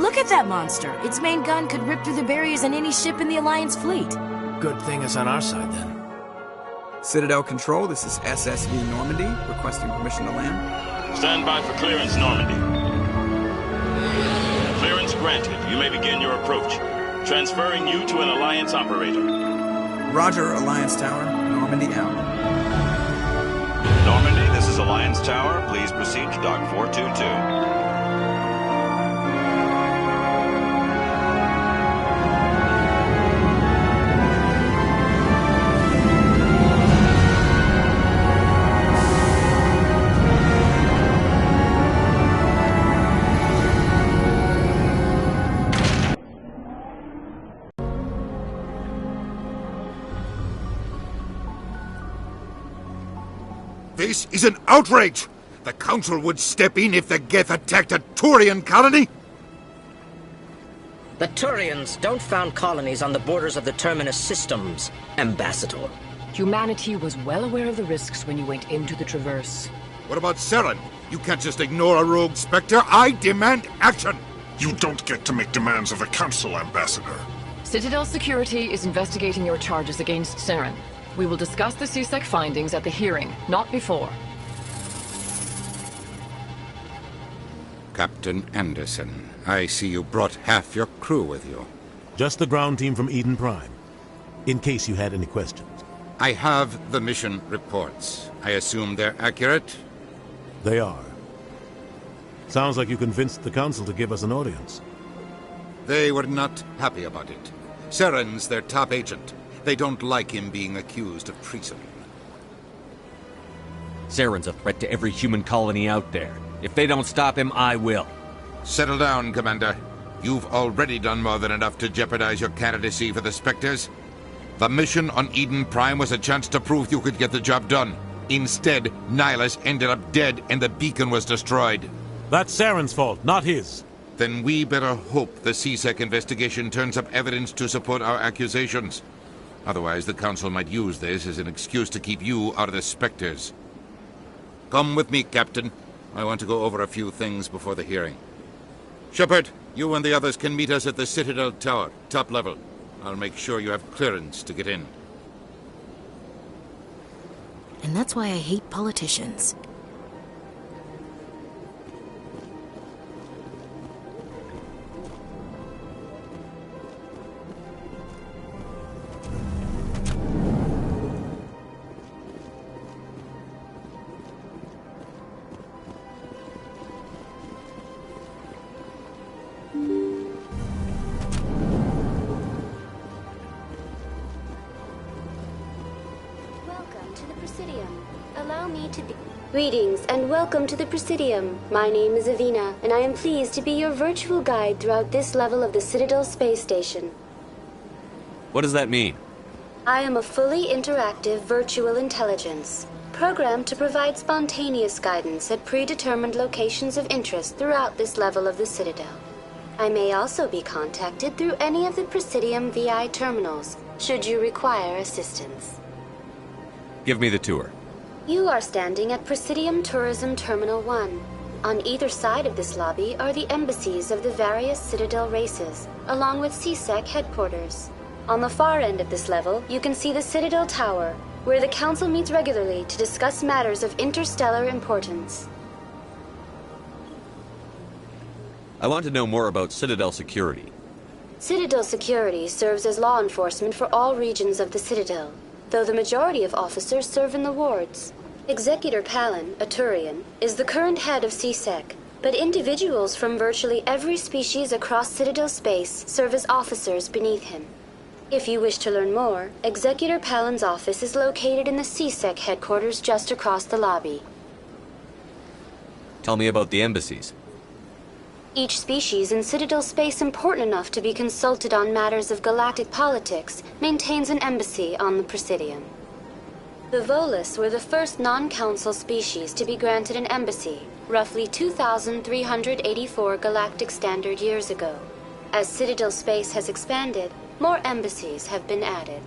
Look at that monster. Its main gun could rip through the barriers in any ship in the Alliance fleet. Good thing it's on our side, then. Citadel Control, this is SSV Normandy, requesting permission to land. Stand by for clearance, Normandy. Clearance granted. You may begin your approach. Transferring you to an Alliance operator. Roger, Alliance Tower. Normandy out. Normandy, this is Alliance Tower. Please proceed to Dock 422. This is an outrage! The Council would step in if the Geth attacked a Turian colony? The Turians don't found colonies on the borders of the Terminus systems, Ambassador. Humanity was well aware of the risks when you went into the Traverse. What about Saren? You can't just ignore a rogue Spectre. I demand action! You don't get to make demands of the Council, Ambassador. Citadel Security is investigating your charges against Saren. We will discuss the CSEC findings at the hearing, not before. Captain Anderson, I see you brought half your crew with you. Just the ground team from Eden Prime, in case you had any questions. I have the mission reports. I assume they're accurate? They are. Sounds like you convinced the Council to give us an audience. They were not happy about it. Saren's their top agent. They don't like him being accused of treason. Saren's a threat to every human colony out there. If they don't stop him, I will. Settle down, Commander. You've already done more than enough to jeopardize your candidacy for the Spectres. The mission on Eden Prime was a chance to prove you could get the job done. Instead, Nihilus ended up dead and the beacon was destroyed. That's Saren's fault, not his. Then we better hope the CSEC investigation turns up evidence to support our accusations. Otherwise, the Council might use this as an excuse to keep you out of the Spectres. Come with me, Captain. I want to go over a few things before the hearing. Shepard, you and the others can meet us at the Citadel Tower, top level. I'll make sure you have clearance to get in. And that's why I hate politicians. Greetings and welcome to the Presidium. My name is Avina, and I am pleased to be your virtual guide throughout this level of the Citadel space station. What does that mean? I am a fully interactive virtual intelligence, programmed to provide spontaneous guidance at predetermined locations of interest throughout this level of the Citadel. I may also be contacted through any of the Presidium VI terminals, should you require assistance. Give me the tour. You are standing at Presidium Tourism Terminal 1. On either side of this lobby are the embassies of the various Citadel races, along with CSEC headquarters. On the far end of this level, you can see the Citadel Tower, where the Council meets regularly to discuss matters of interstellar importance. I want to know more about Citadel security. Citadel security serves as law enforcement for all regions of the Citadel. though the majority of officers serve in the wards. Executor Palin, a Turian, is the current head of CSEC, but individuals from virtually every species across Citadel space serve as officers beneath him. If you wish to learn more, Executor Palin's office is located in the CSEC headquarters just across the lobby. Tell me about the embassies. Each species in Citadel space important enough to be consulted on matters of galactic politics maintains an embassy on the Presidium. The Volus were the first non-council species to be granted an embassy, roughly 2,384 galactic standard years ago. As Citadel space has expanded, more embassies have been added.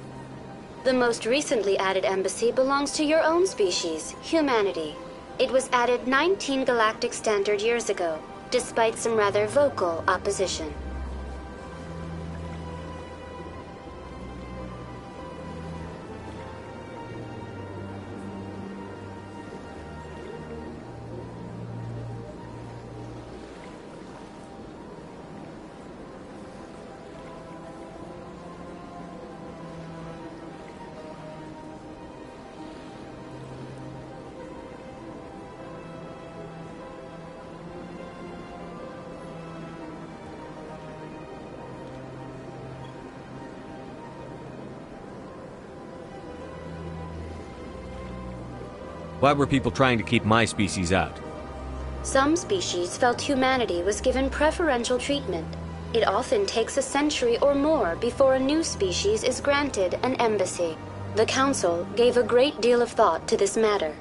The most recently added embassy belongs to your own species, humanity. It was added 19 galactic standard years ago, despite some rather vocal opposition. Why were people trying to keep my species out? Some species felt humanity was given preferential treatment. It often takes a century or more before a new species is granted an embassy. The Council gave a great deal of thought to this matter.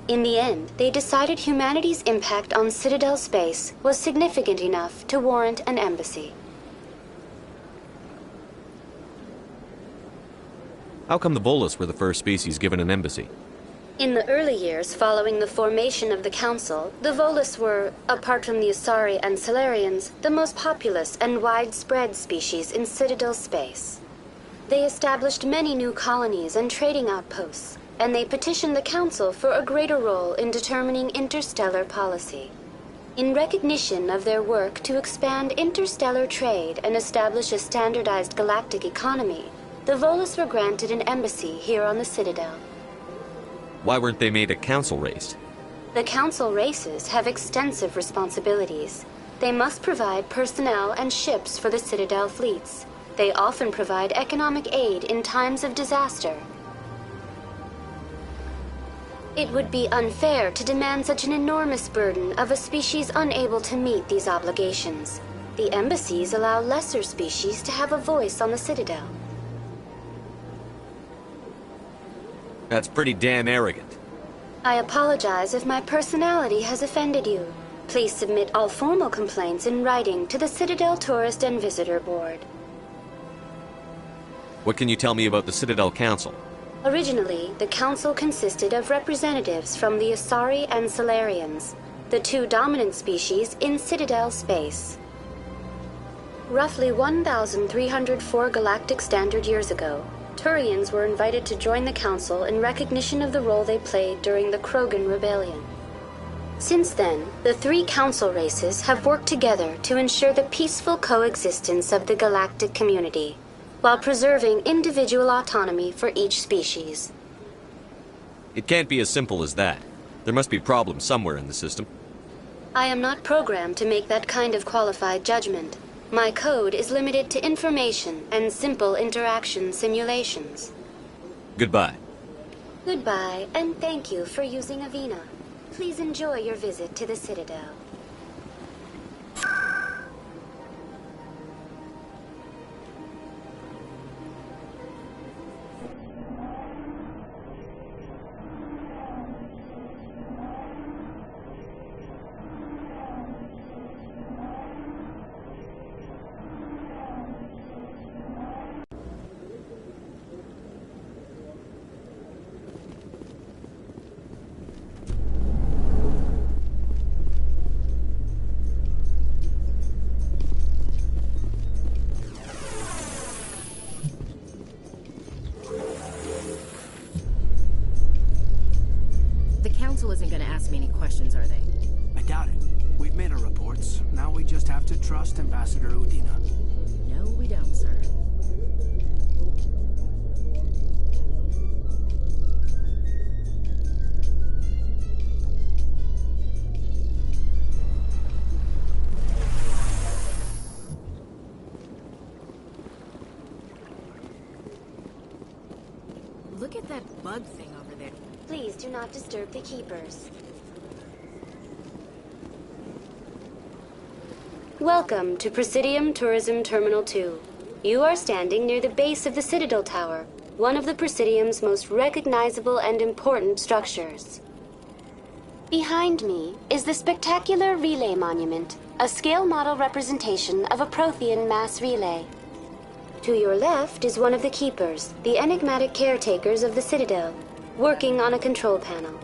In the end, they decided humanity's impact on Citadel space was significant enough to warrant an embassy. How come the Volus were the first species given an embassy? In the early years following the formation of the Council, the Volus were, apart from the Asari and Salarians, the most populous and widespread species in Citadel space. They established many new colonies and trading outposts, and they petitioned the Council for a greater role in determining interstellar policy. In recognition of their work to expand interstellar trade and establish a standardized galactic economy, the Volus were granted an embassy here on the Citadel. Why weren't they made a council race? The Council races have extensive responsibilities. They must provide personnel and ships for the Citadel fleets. They often provide economic aid in times of disaster. It would be unfair to demand such an enormous burden of a species unable to meet these obligations. The embassies allow lesser species to have a voice on the Citadel. That's pretty damn arrogant. I apologize if my personality has offended you. Please submit all formal complaints in writing to the Citadel Tourist and Visitor Board. What can you tell me about the Citadel Council? Originally, the Council consisted of representatives from the Asari and Salarians, the two dominant species in Citadel space. Roughly 1,304 galactic standard years ago, Turians were invited to join the Council in recognition of the role they played during the Krogan Rebellion. Since then, the three Council races have worked together to ensure the peaceful coexistence of the galactic community, while preserving individual autonomy for each species. It can't be as simple as that. There must be problems somewhere in the system. I am not programmed to make that kind of qualified judgment. My code is limited to information and simple interaction simulations. Goodbye. Goodbye, and thank you for using Avina. Please enjoy your visit to the Citadel. Isn't going to ask me any questions, are they? I doubt it. We've made our reports. Now we just have to trust Ambassador Udina. No, we don't, sir. Look at that bug thing over there. Please do not disturb the keepers. Welcome to Presidium Tourism Terminal 2. You are standing near the base of the Citadel Tower, one of the Presidium's most recognizable and important structures. Behind me is the spectacular Relay Monument, a scale model representation of a Prothean mass relay. To your left is one of the Keepers, the enigmatic caretakers of the Citadel, working on a control panel.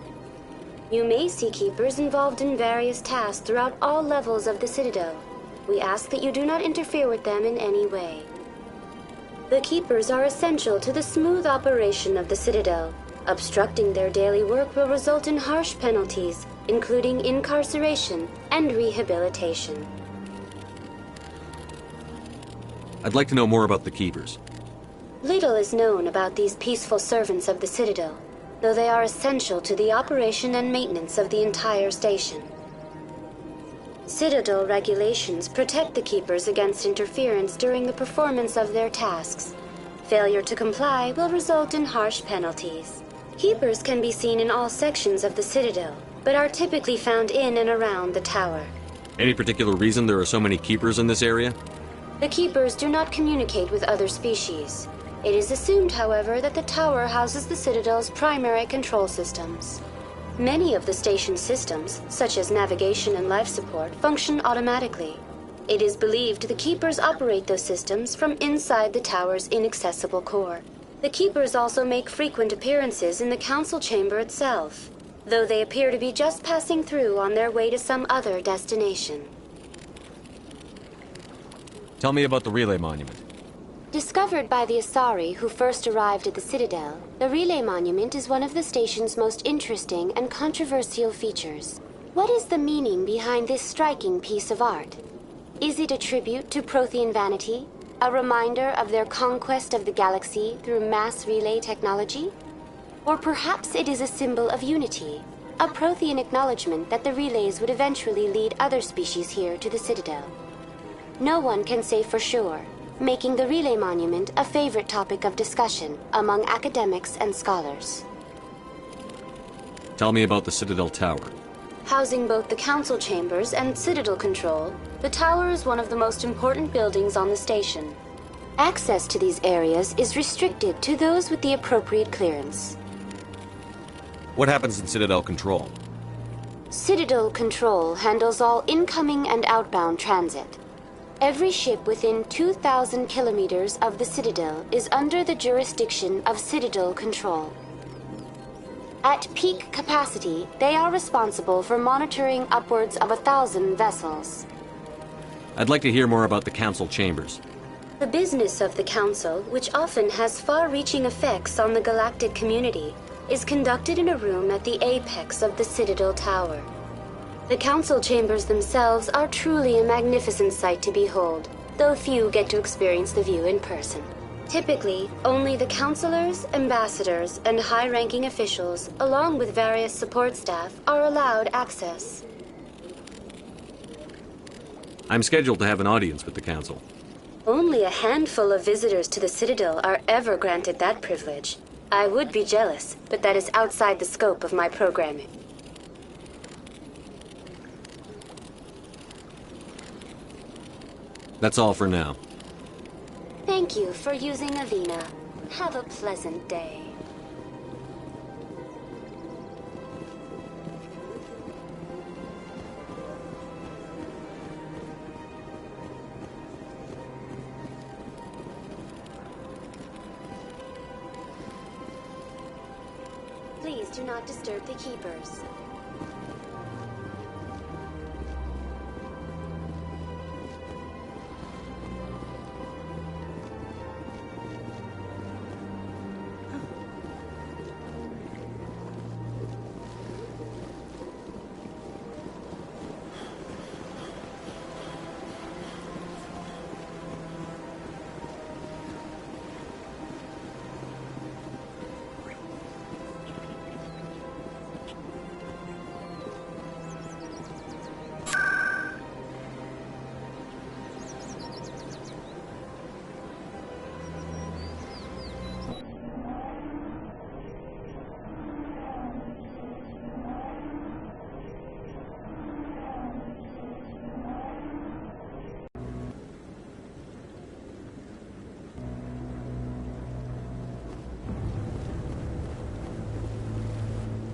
You may see Keepers involved in various tasks throughout all levels of the Citadel. We ask that you do not interfere with them in any way. The Keepers are essential to the smooth operation of the Citadel. Obstructing their daily work will result in harsh penalties, including incarceration and rehabilitation. I'd like to know more about the Keepers. Little is known about these peaceful servants of the Citadel, though they are essential to the operation and maintenance of the entire station. Citadel regulations protect the Keepers against interference during the performance of their tasks. Failure to comply will result in harsh penalties. Keepers can be seen in all sections of the Citadel, but are typically found in and around the tower. Any particular reason there are so many Keepers in this area? The Keepers do not communicate with other species. It is assumed, however, that the tower houses the Citadel's primary control systems. Many of the station's systems, such as navigation and life support, function automatically. It is believed the Keepers operate those systems from inside the tower's inaccessible core. The Keepers also make frequent appearances in the Council Chamber itself, though they appear to be just passing through on their way to some other destination. Tell me about the Relay Monument. Discovered by the Asari who first arrived at the Citadel, the Relay Monument is one of the station's most interesting and controversial features. What is the meaning behind this striking piece of art? Is it a tribute to Prothean vanity? A reminder of their conquest of the galaxy through mass relay technology? Or perhaps it is a symbol of unity, a Prothean acknowledgement that the relays would eventually lead other species here to the Citadel. No one can say for sure, making the Relay Monument a favorite topic of discussion among academics and scholars. Tell me about the Citadel Tower. Housing both the Council Chambers and Citadel Control, the tower is one of the most important buildings on the station. Access to these areas is restricted to those with the appropriate clearance. What happens in Citadel Control? Citadel Control handles all incoming and outbound transit. Every ship within 2,000 kilometers of the Citadel is under the jurisdiction of Citadel Control. At peak capacity, they are responsible for monitoring upwards of 1,000 vessels. I'd like to hear more about the Council Chambers. The business of the Council, which often has far-reaching effects on the galactic community, is conducted in a room at the apex of the Citadel Tower. The Council Chambers themselves are truly a magnificent sight to behold, though few get to experience the view in person. Typically, only the councilors, ambassadors, and high-ranking officials, along with various support staff, are allowed access. I'm scheduled to have an audience with the Council. Only a handful of visitors to the Citadel are ever granted that privilege. I would be jealous, but that is outside the scope of my programming. That's all for now. Thank you for using Avina. Have a pleasant day. Please do not disturb the keepers.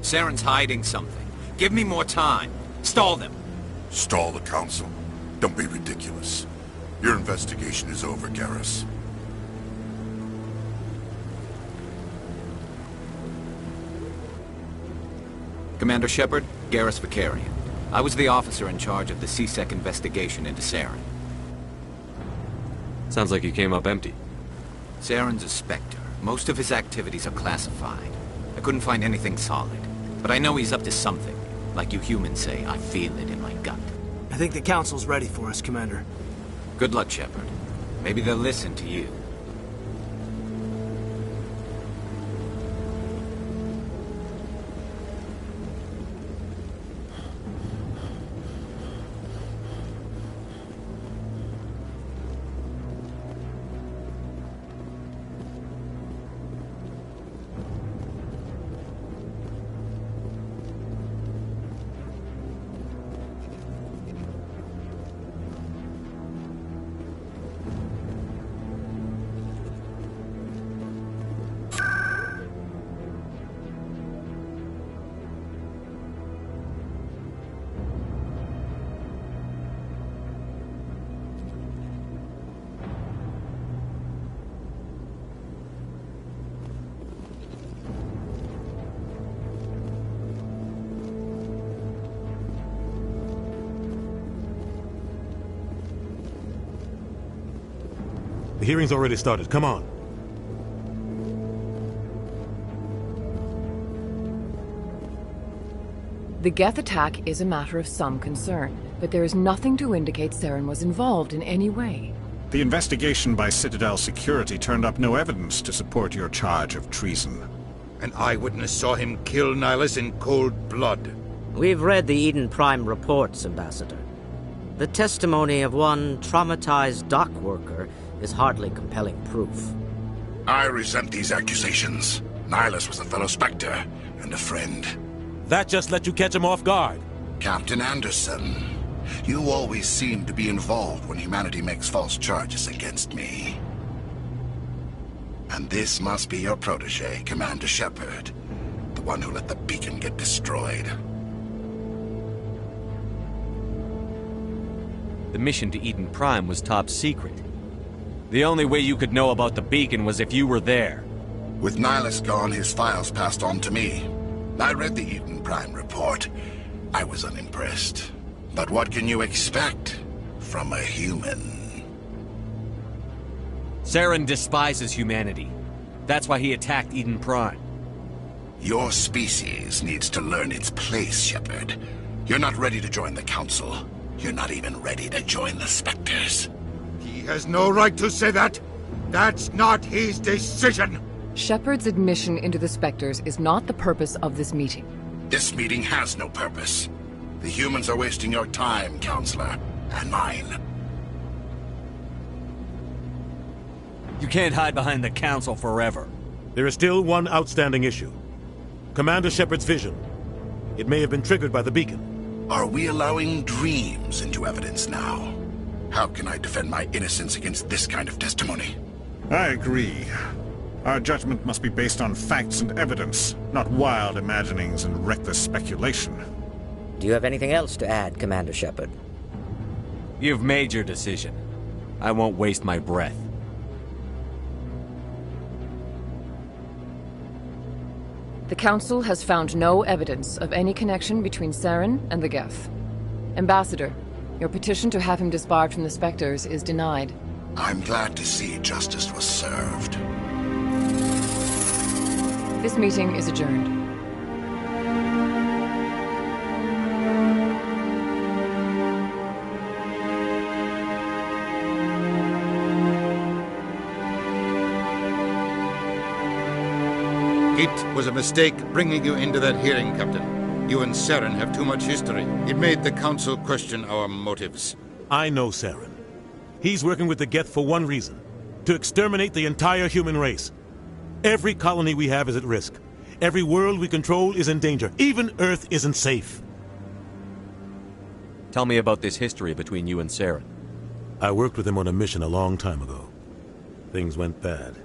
Saren's hiding something. Give me more time. Stall them. Stall the Council? Don't be ridiculous. Your investigation is over, Garrus. Commander Shepard, Garrus Vakarian. I was the officer in charge of the C-Sec investigation into Saren. Sounds like you came up empty. Saren's a Spectre. Most of his activities are classified. I couldn't find anything solid. But I know he's up to something. Like you humans say, I feel it in my gut. I think the Council's ready for us, Commander. Good luck, Shepard. Maybe they'll listen to you. The hearing's already started. Come on. The Geth attack is a matter of some concern, but there is nothing to indicate Saren was involved in any way. The investigation by Citadel Security turned up no evidence to support your charge of treason. An eyewitness saw him kill Nihilus in cold blood. We've read the Eden Prime reports, Ambassador. The testimony of one traumatized dock worker is hardly compelling proof. I resent these accusations. Nihilus was a fellow Spectre and a friend. That just let you catch him off guard. Captain Anderson, you always seem to be involved when humanity makes false charges against me. And this must be your protege, Commander Shepard, the one who let the beacon get destroyed. The mission to Eden Prime was top secret. The only way you could know about the beacon was if you were there. With Nihilus gone, his files passed on to me. I read the Eden Prime report. I was unimpressed. But what can you expect from a human? Saren despises humanity. That's why he attacked Eden Prime. Your species needs to learn its place, Shepard. You're not ready to join the Council. You're not even ready to join the Spectres. He has no right to say that. That's not his decision. Shepard's admission into the Spectres is not the purpose of this meeting. This meeting has no purpose. The humans are wasting your time, Counselor, and mine. You can't hide behind the Council forever. There is still one outstanding issue. Commander Shepard's vision. It may have been triggered by the beacon. Are we allowing dreams into evidence now? How can I defend my innocence against this kind of testimony? I agree. Our judgment must be based on facts and evidence, not wild imaginings and reckless speculation. Do you have anything else to add, Commander Shepard? You've made your decision. I won't waste my breath. The Council has found no evidence of any connection between Saren and the Geth. Ambassador, your petition to have him disbarred from the Spectres is denied. I'm glad to see justice was served. This meeting is adjourned. It was a mistake bringing you into that hearing, Captain. You and Saren have too much history. It made the Council question our motives. I know Saren. He's working with the Geth for one reason. To exterminate the entire human race. Every colony we have is at risk. Every world we control is in danger. Even Earth isn't safe. Tell me about this history between you and Saren. I worked with him on a mission a long time ago. Things went bad.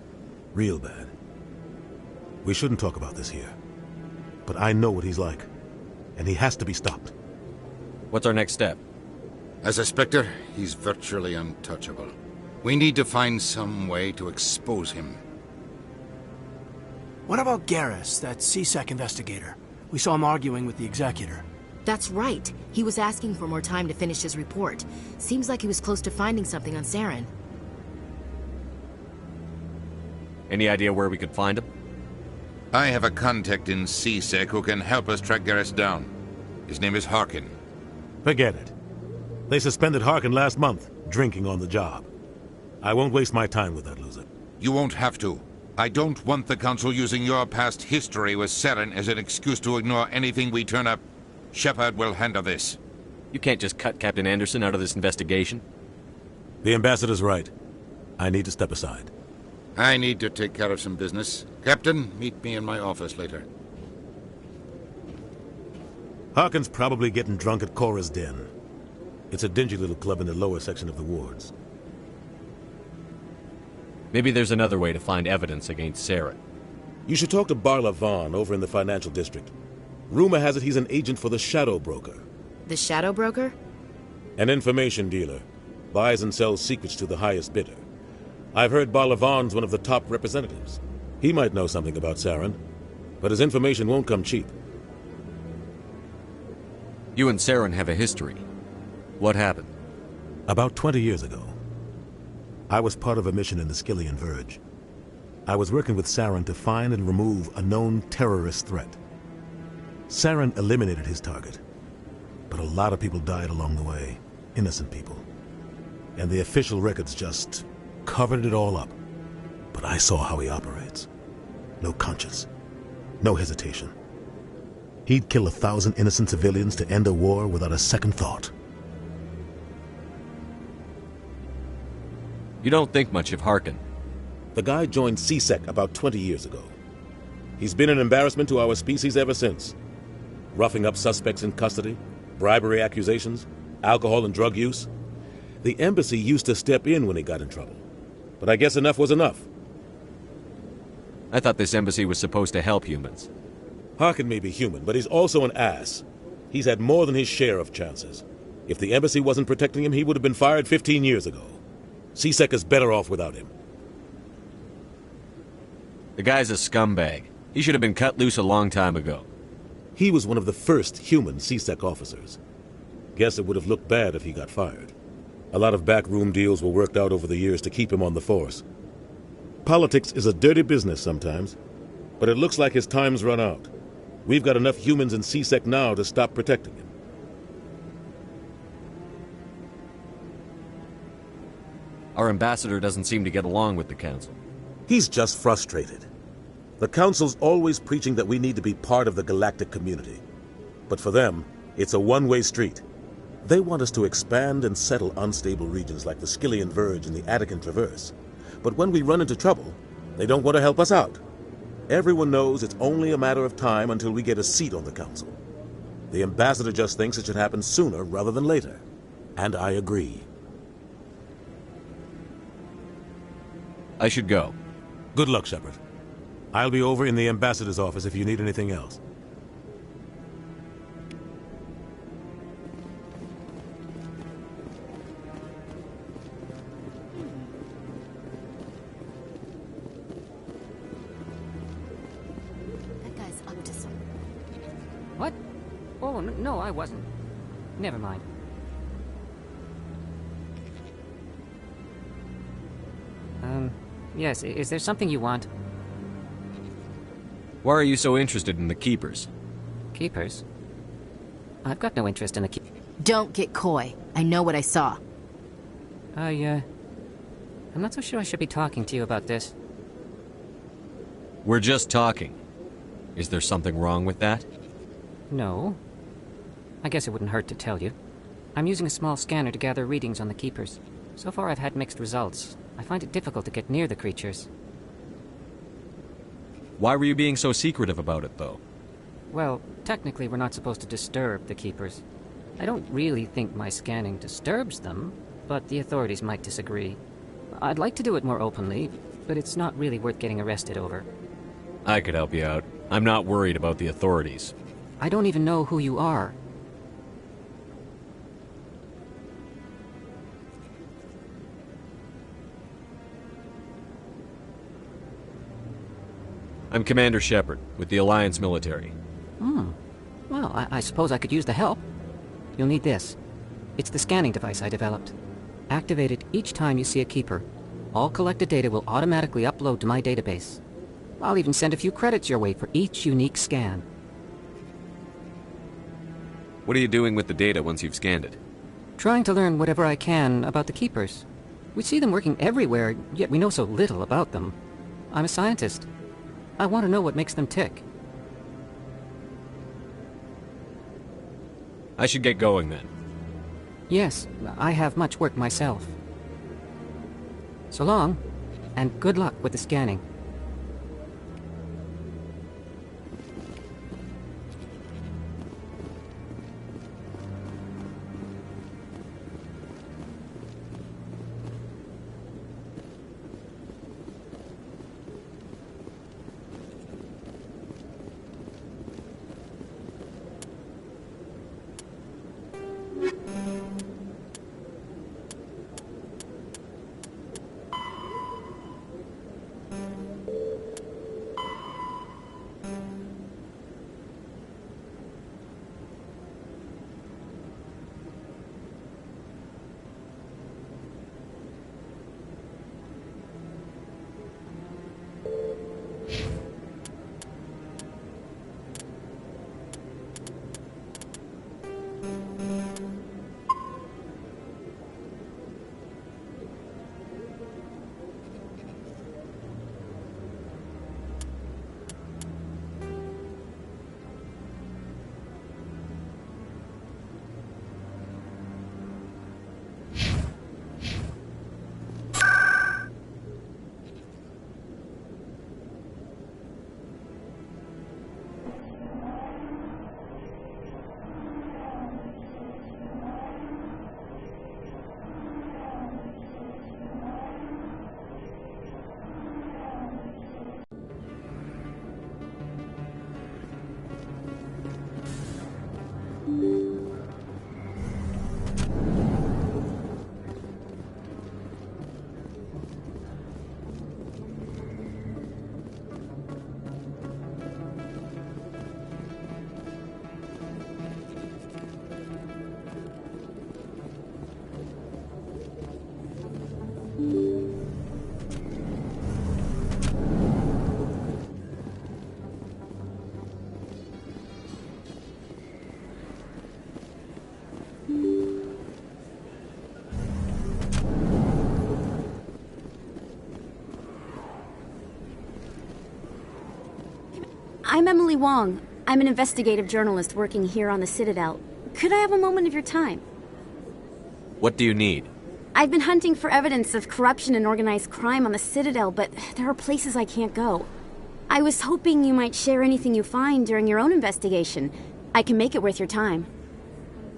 Real bad. We shouldn't talk about this here. But I know what he's like, and he has to be stopped. What's our next step? As a Spectre, he's virtually untouchable. We need to find some way to expose him. What about Garrus, that CSEC investigator? We saw him arguing with the Executor. That's right. He was asking for more time to finish his report. Seems like he was close to finding something on Saren. Any idea where we could find him? I have a contact in CSEC who can help us track Garrus down. His name is Harkin. Forget it. They suspended Harkin last month, drinking on the job. I won't waste my time with that loser. You won't have to. I don't want the Council using your past history with Saren as an excuse to ignore anything we turn up. Shepard will handle this. You can't just cut Captain Anderson out of this investigation. The Ambassador's right. I need to step aside. I need to take care of some business. Captain, meet me in my office later. Harkin's probably getting drunk at Cora's Den. It's a dingy little club in the lower section of the wards. Maybe there's another way to find evidence against Saren. You should talk to Barla Vaughn over in the financial district. Rumor has it he's an agent for the Shadow Broker. The Shadow Broker? An information dealer. Buys and sells secrets to the highest bidder. I've heard Barla Vaughn's one of the top representatives. He might know something about Saren, but his information won't come cheap. You and Saren have a history. What happened? About 20 years ago, I was part of a mission in the Skillian Verge. I was working with Saren to find and remove a known terrorist threat. Saren eliminated his target, but a lot of people died along the way, innocent people. And the official records just covered it all up. But I saw how he operates. No conscience, no hesitation. He'd kill 1,000 innocent civilians to end a war without a second thought. You don't think much of Harkin. The guy joined CSEC about 20 years ago. He's been an embarrassment to our species ever since. Roughing up suspects in custody, bribery accusations, alcohol and drug use. The embassy used to step in when he got in trouble. But I guess enough was enough. I thought this embassy was supposed to help humans. Harkin may be human, but he's also an ass. He's had more than his share of chances. If the embassy wasn't protecting him, he would have been fired 15 years ago. CSEC is better off without him. The guy's a scumbag. He should have been cut loose a long time ago. He was one of the first human CSEC officers. Guess it would have looked bad if he got fired. A lot of backroom deals were worked out over the years to keep him on the force. Politics is a dirty business sometimes, but it looks like his time's run out. We've got enough humans in CSEC now to stop protecting him. Our ambassador doesn't seem to get along with the Council. He's just frustrated. The Council's always preaching that we need to be part of the galactic community. But for them, it's a one-way street. They want us to expand and settle unstable regions like the Skillian Verge and the Attican Traverse. But when we run into trouble, they don't want to help us out. Everyone knows it's only a matter of time until we get a seat on the Council. The ambassador just thinks it should happen sooner rather than later. And I agree. I should go. Good luck, Shepard. I'll be over in the ambassador's office if you need anything else. That guy's up to something. What? Oh, no, I wasn't. Never mind. Yes, is there something you want? Why are you so interested in the Keepers? Keepers? I've got no interest in the Don't get coy. I know what I saw. I'm not so sure I should be talking to you about this. We're just talking. Is there something wrong with that? No. I guess it wouldn't hurt to tell you. I'm using a small scanner to gather readings on the Keepers. So far I've had mixed results. I find it difficult to get near the creatures. Why were you being so secretive about it, though? Well, technically we're not supposed to disturb the Keepers. I don't really think my scanning disturbs them, but the authorities might disagree. I'd like to do it more openly, but it's not really worth getting arrested over. I could help you out. I'm not worried about the authorities. I don't even know who you are. I'm Commander Shepard, with the Alliance military. Well, I suppose I could use the help. You'll need this. It's the scanning device I developed. Activate it each time you see a keeper. All collected data will automatically upload to my database. I'll even send a few credits your way for each unique scan. What are you doing with the data once you've scanned it? Trying to learn whatever I can about the keepers. We see them working everywhere, yet we know so little about them. I'm a scientist. I want to know what makes them tick. I should get going then. Yes, I have much work myself. So long, and good luck with the scanning. I'm Emily Wong. I'm an investigative journalist working here on the Citadel. Could I have a moment of your time? What do you need? I've been hunting for evidence of corruption and organized crime on the Citadel, but there are places I can't go. I was hoping you might share anything you find during your own investigation. I can make it worth your time.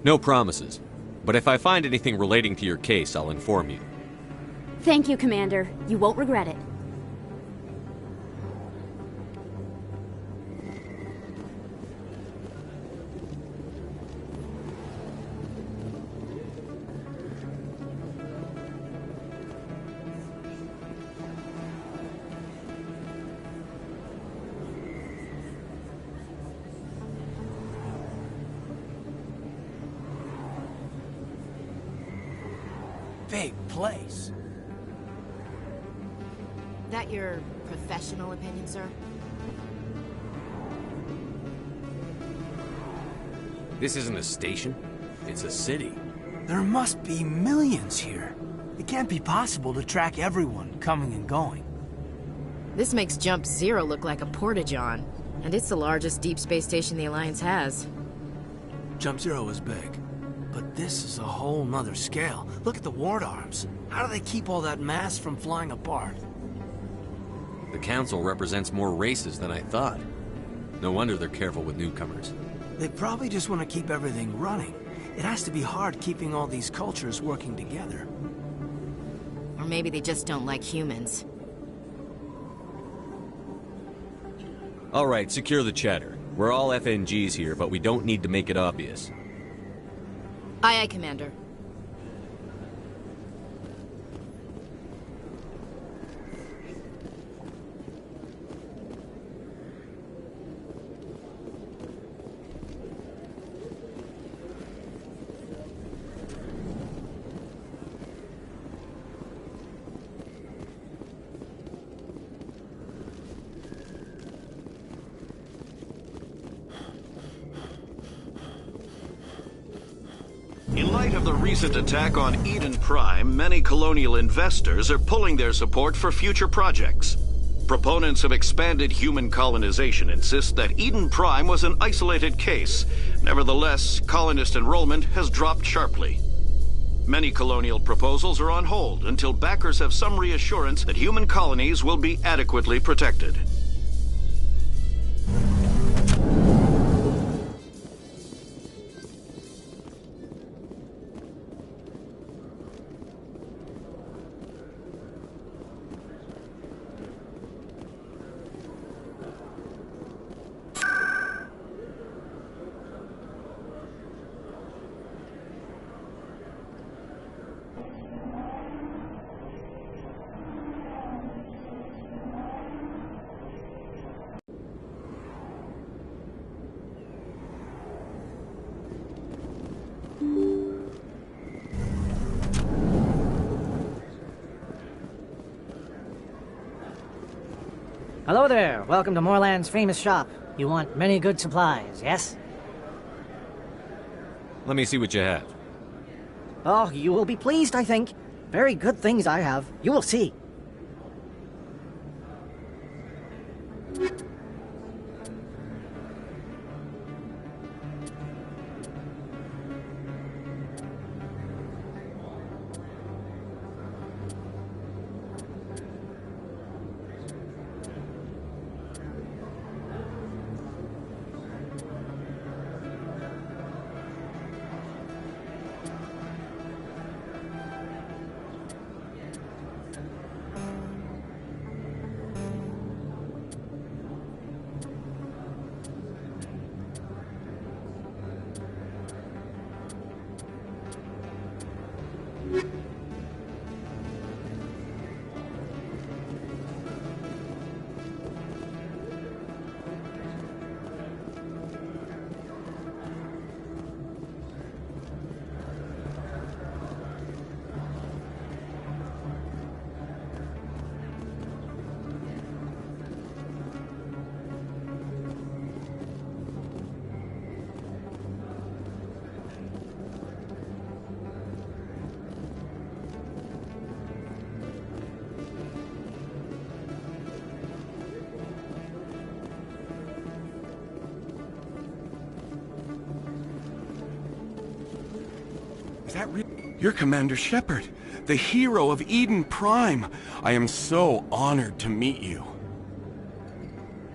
No promises. But if I find anything relating to your case, I'll inform you. Thank you, Commander. You won't regret it. Big place. That your professional opinion, sir? This isn't a station. It's a city. There must be millions here. It can't be possible to track everyone coming and going. This makes Jump Zero look like a porta-john, and it's the largest deep space station the Alliance has. Jump Zero is big, but this is a whole nother scale. Look at the ward arms. How do they keep all that mass from flying apart? The Council represents more races than I thought. No wonder they're careful with newcomers. They probably just want to keep everything running. It has to be hard keeping all these cultures working together. Or maybe they just don't like humans. All right, secure the chatter. We're all FNGs here, but we don't need to make it obvious. Aye, aye, Commander. In light of the recent attack on Eden Prime, many colonial investors are pulling their support for future projects. Proponents of expanded human colonization insist that Eden Prime was an isolated case. Nevertheless, colonist enrollment has dropped sharply. Many colonial proposals are on hold until backers have some reassurance that human colonies will be adequately protected. Hello there. Welcome to Moorland's famous shop. You want many good supplies, yes? Let me see what you have. Oh, you will be pleased, I think. Very good things I have. You will see. You're Commander Shepard, the hero of Eden Prime. I am so honored to meet you.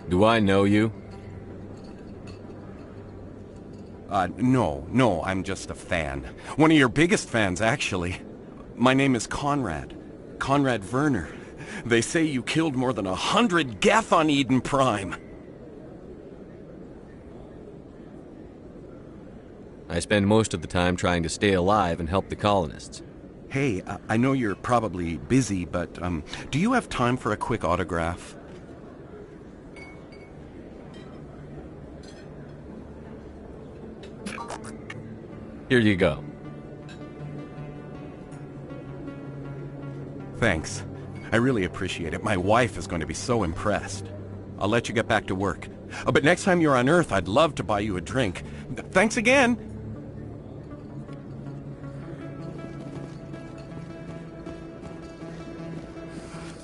Do I know you? No, I'm just a fan. One of your biggest fans, actually. My name is Conrad. Conrad Werner. They say you killed more than 100 Geth on Eden Prime. I spend most of the time trying to stay alive and help the colonists. Hey, I know you're probably busy, but do you have time for a quick autograph? Here you go. Thanks. I really appreciate it. My wife is going to be so impressed. I'll let you get back to work. But next time you're on Earth, I'd love to buy you a drink. Thanks again!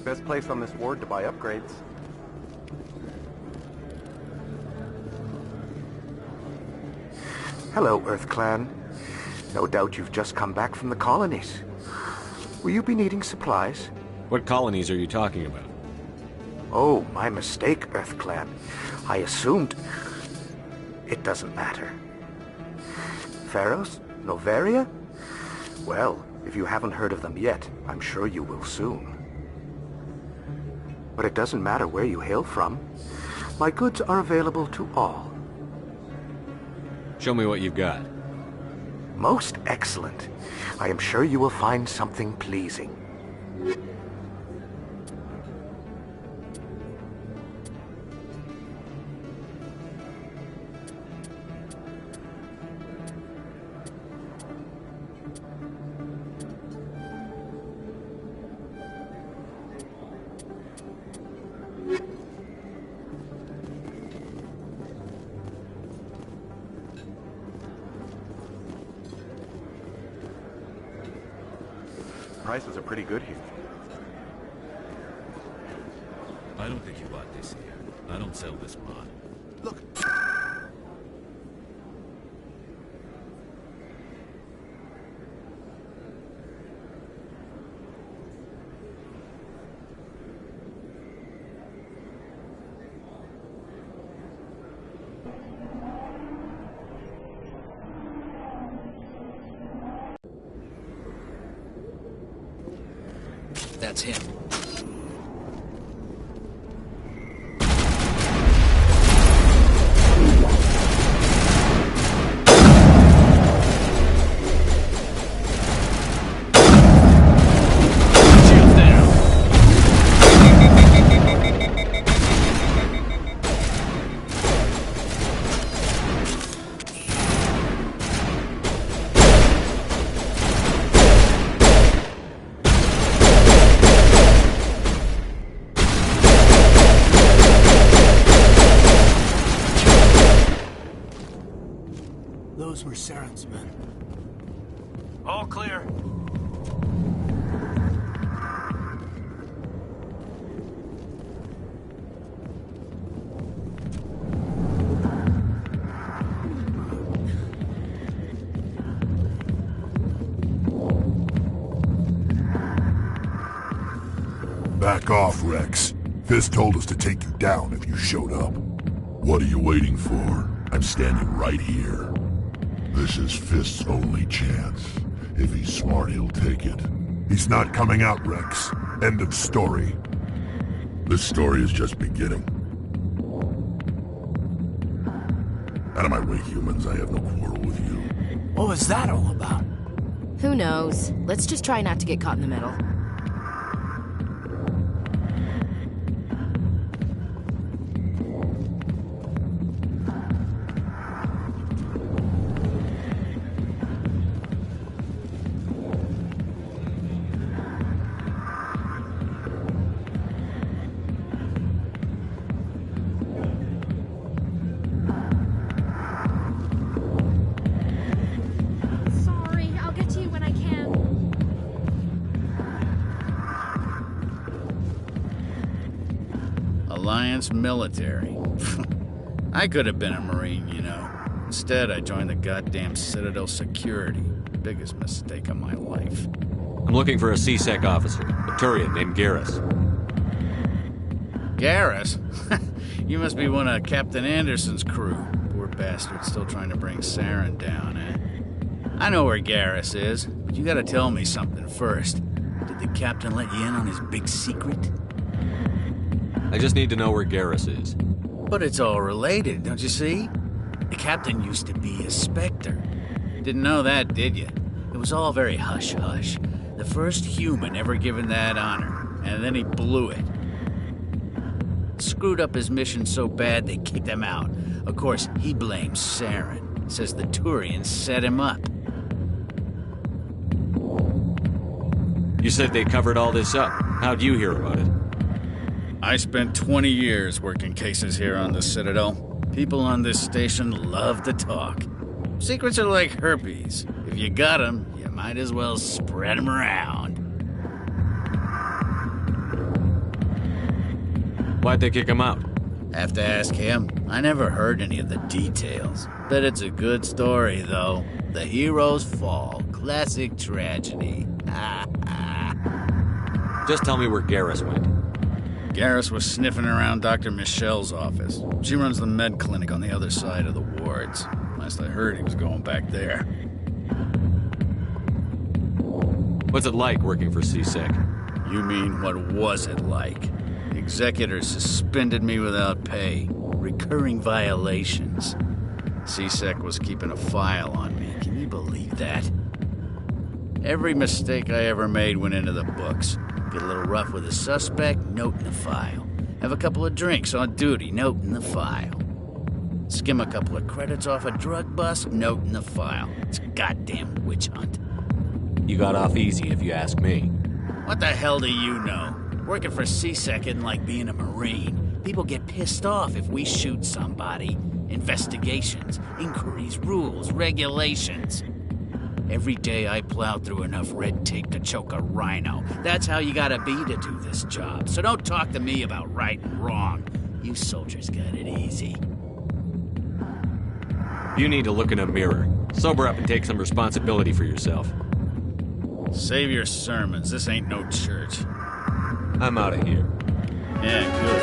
Best place on this ward to buy upgrades. Hello, Earth Clan. No doubt you've just come back from the colonies. Will you be needing supplies? What colonies are you talking about? Oh, my mistake, Earth Clan. I assumed... It doesn't matter. Pharos? Noveria? Well, if you haven't heard of them yet, I'm sure you will soon. But it doesn't matter where you hail from. My goods are available to all. Show me what you've got. Most excellent. I am sure you will find something pleasing. Prices are pretty good here. I don't think you bought this here. I don't sell this mod. Look. That's him. Those were Saren's men. All clear. Back off, Rex. Fisk told us to take you down if you showed up. What are you waiting for? I'm standing right here. This is Fisk's only chance. If he's smart, he'll take it. He's not coming out, Rex. End of story. This story is just beginning. Out of my way, humans. I have no quarrel with you. What was that all about? Who knows? Let's just try not to get caught in the middle. Alliance military. I could have been a Marine, you know. Instead, I joined the goddamn Citadel security. Biggest mistake of my life. I'm looking for a C-Sec officer, a Turian named Garrus. Garrus? You must be one of Captain Anderson's crew. Poor bastard still trying to bring Saren down, eh? I know where Garrus is, but you gotta tell me something first. Did the captain let you in on his big secret? I just need to know where Garrus is. But it's all related, don't you see? The captain used to be a Spectre. Didn't know that, did you? It was all very hush-hush. The first human ever given that honor, and then he blew it. Screwed up his mission so bad they kicked him out. Of course, he blames Saren. Says the Turians set him up. You said they covered all this up. How'd you hear about it? I spent 20 years working cases here on the Citadel. People on this station love to talk. Secrets are like herpes. If you got them, you might as well spread them around. Why'd they kick him out? Have to ask him. I never heard any of the details. Bet it's a good story, though. The heroes fall. Classic tragedy. Just tell me where Garrus went. Garrus was sniffing around Dr. Michelle's office. She runs the med clinic on the other side of the wards. Last I heard, he was going back there. What's it like working for C-Sec? You mean, what was it like? The executors suspended me without pay. recurring violations. C-Sec was keeping a file on me. Can you believe that? Every mistake I ever made went into the books. Get a little rough with a suspect, note in the file. Have a couple of drinks on duty, note in the file. Skim a couple of credits off a drug bust, note in the file. It's a goddamn witch hunt. You got off easy, if you ask me. What the hell do you know? Working for C-Sec isn't like being a Marine. People get pissed off if we shoot somebody. Investigations, inquiries, rules, regulations. Every day I plow through enough red tape to choke a rhino. That's how you gotta be to do this job. So don't talk to me about right and wrong. You soldiers got it easy. You need to look in a mirror. Sober up and take some responsibility for yourself. Save your sermons. This ain't no church. I'm out of here. Yeah, good.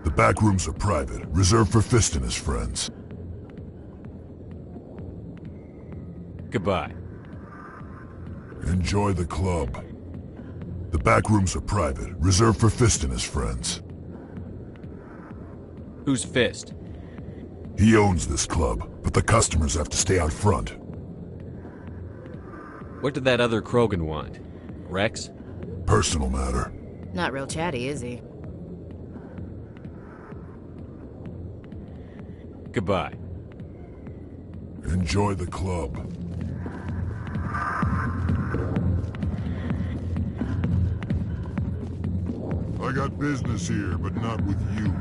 The back rooms are private, reserved for Fist and his friends. Goodbye. Enjoy the club. The back rooms are private, reserved for Fist and his friends. Who's Fist? He owns this club, but the customers have to stay out front. What did that other Krogan want? Rex? Personal matter. Not real chatty, is he? Goodbye. Enjoy the club. I got business here, but not with you.